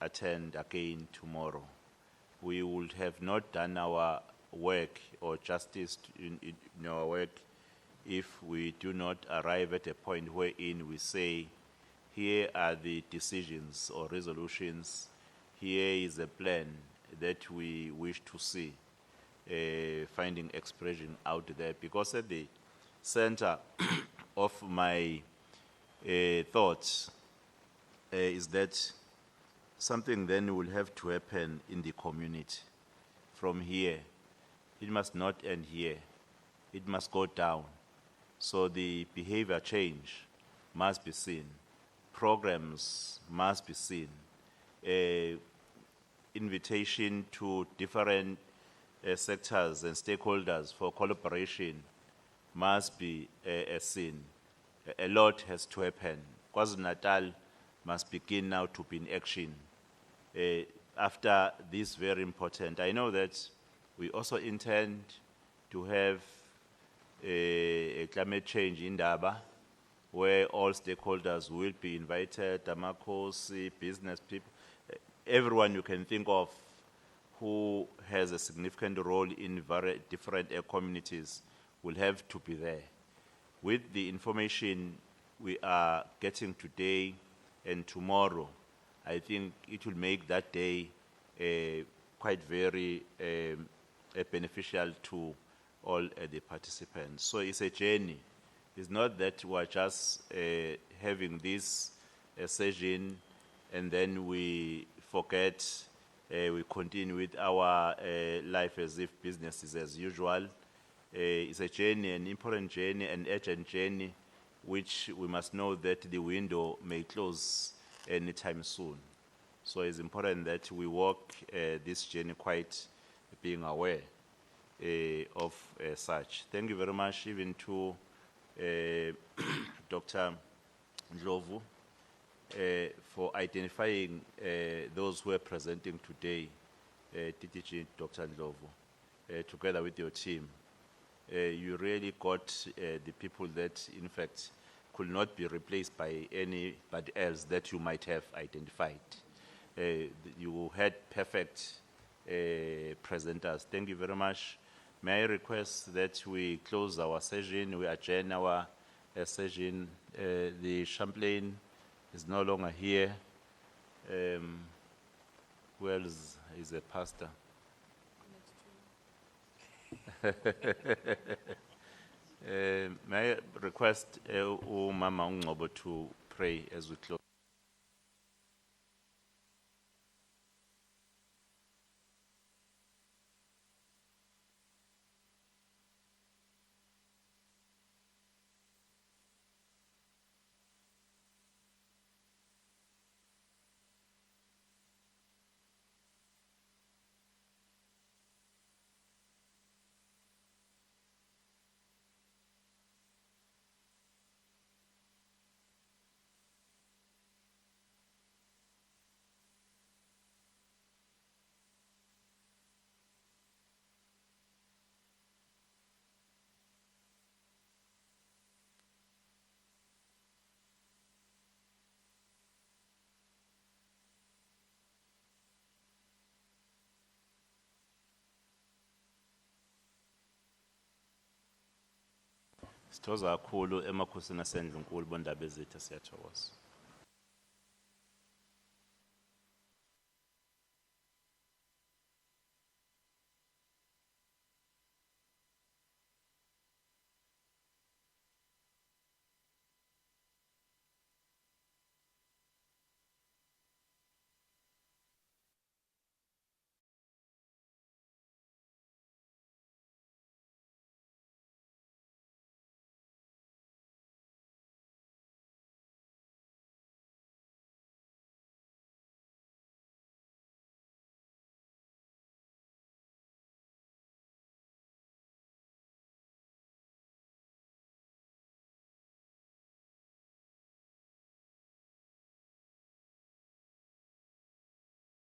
attend again tomorrow. We would have not done our work or justice in our work if we do not arrive at a point wherein we say, here are the decisions or resolutions, here is a plan that we wish to see, finding expression out there. Because at the center of my thoughts is that something then will have to happen in the community. From here, it must not end here. It must go down. So the behavior change must be seen. Programs must be seen. Invitation to different sectors and stakeholders for collaboration must be seen. A lot has to happen. KwaZulu-Natal must begin now to be in action. After this very important, I know that we also intend to have a climate change in Daba, where all stakeholders will be invited, Damakosi, business people, everyone you can think of who has a significant role in very different communities will have to be there. With the information we are getting today and tomorrow, I think it will make that day quite very beneficial to all the participants. So it's a journey. It's not that we're just having this session and then we forget, we continue with our life as if business is as usual. It's a journey, an important journey, an urgent journey, which we must know that the window may close anytime soon. So it's important that we walk this journey quite being aware of such. Thank you very much, even to Dr. Ndlovu for identifying those who are presenting today, TTG Dr. Ndlovu, together with your team. You really got the people that, in fact, could not be replaced by anybody else that you might have identified. You had perfect presenters. Thank you very much. May I request that we close our session, we adjourn our session. The Champlain is no longer here. Who else is a pastor? May I request Mama Ungobo to pray as we close? Sithokoza kakhulu emakhosini asendle uNkulunkulu bondaba ezethu siyathokoza.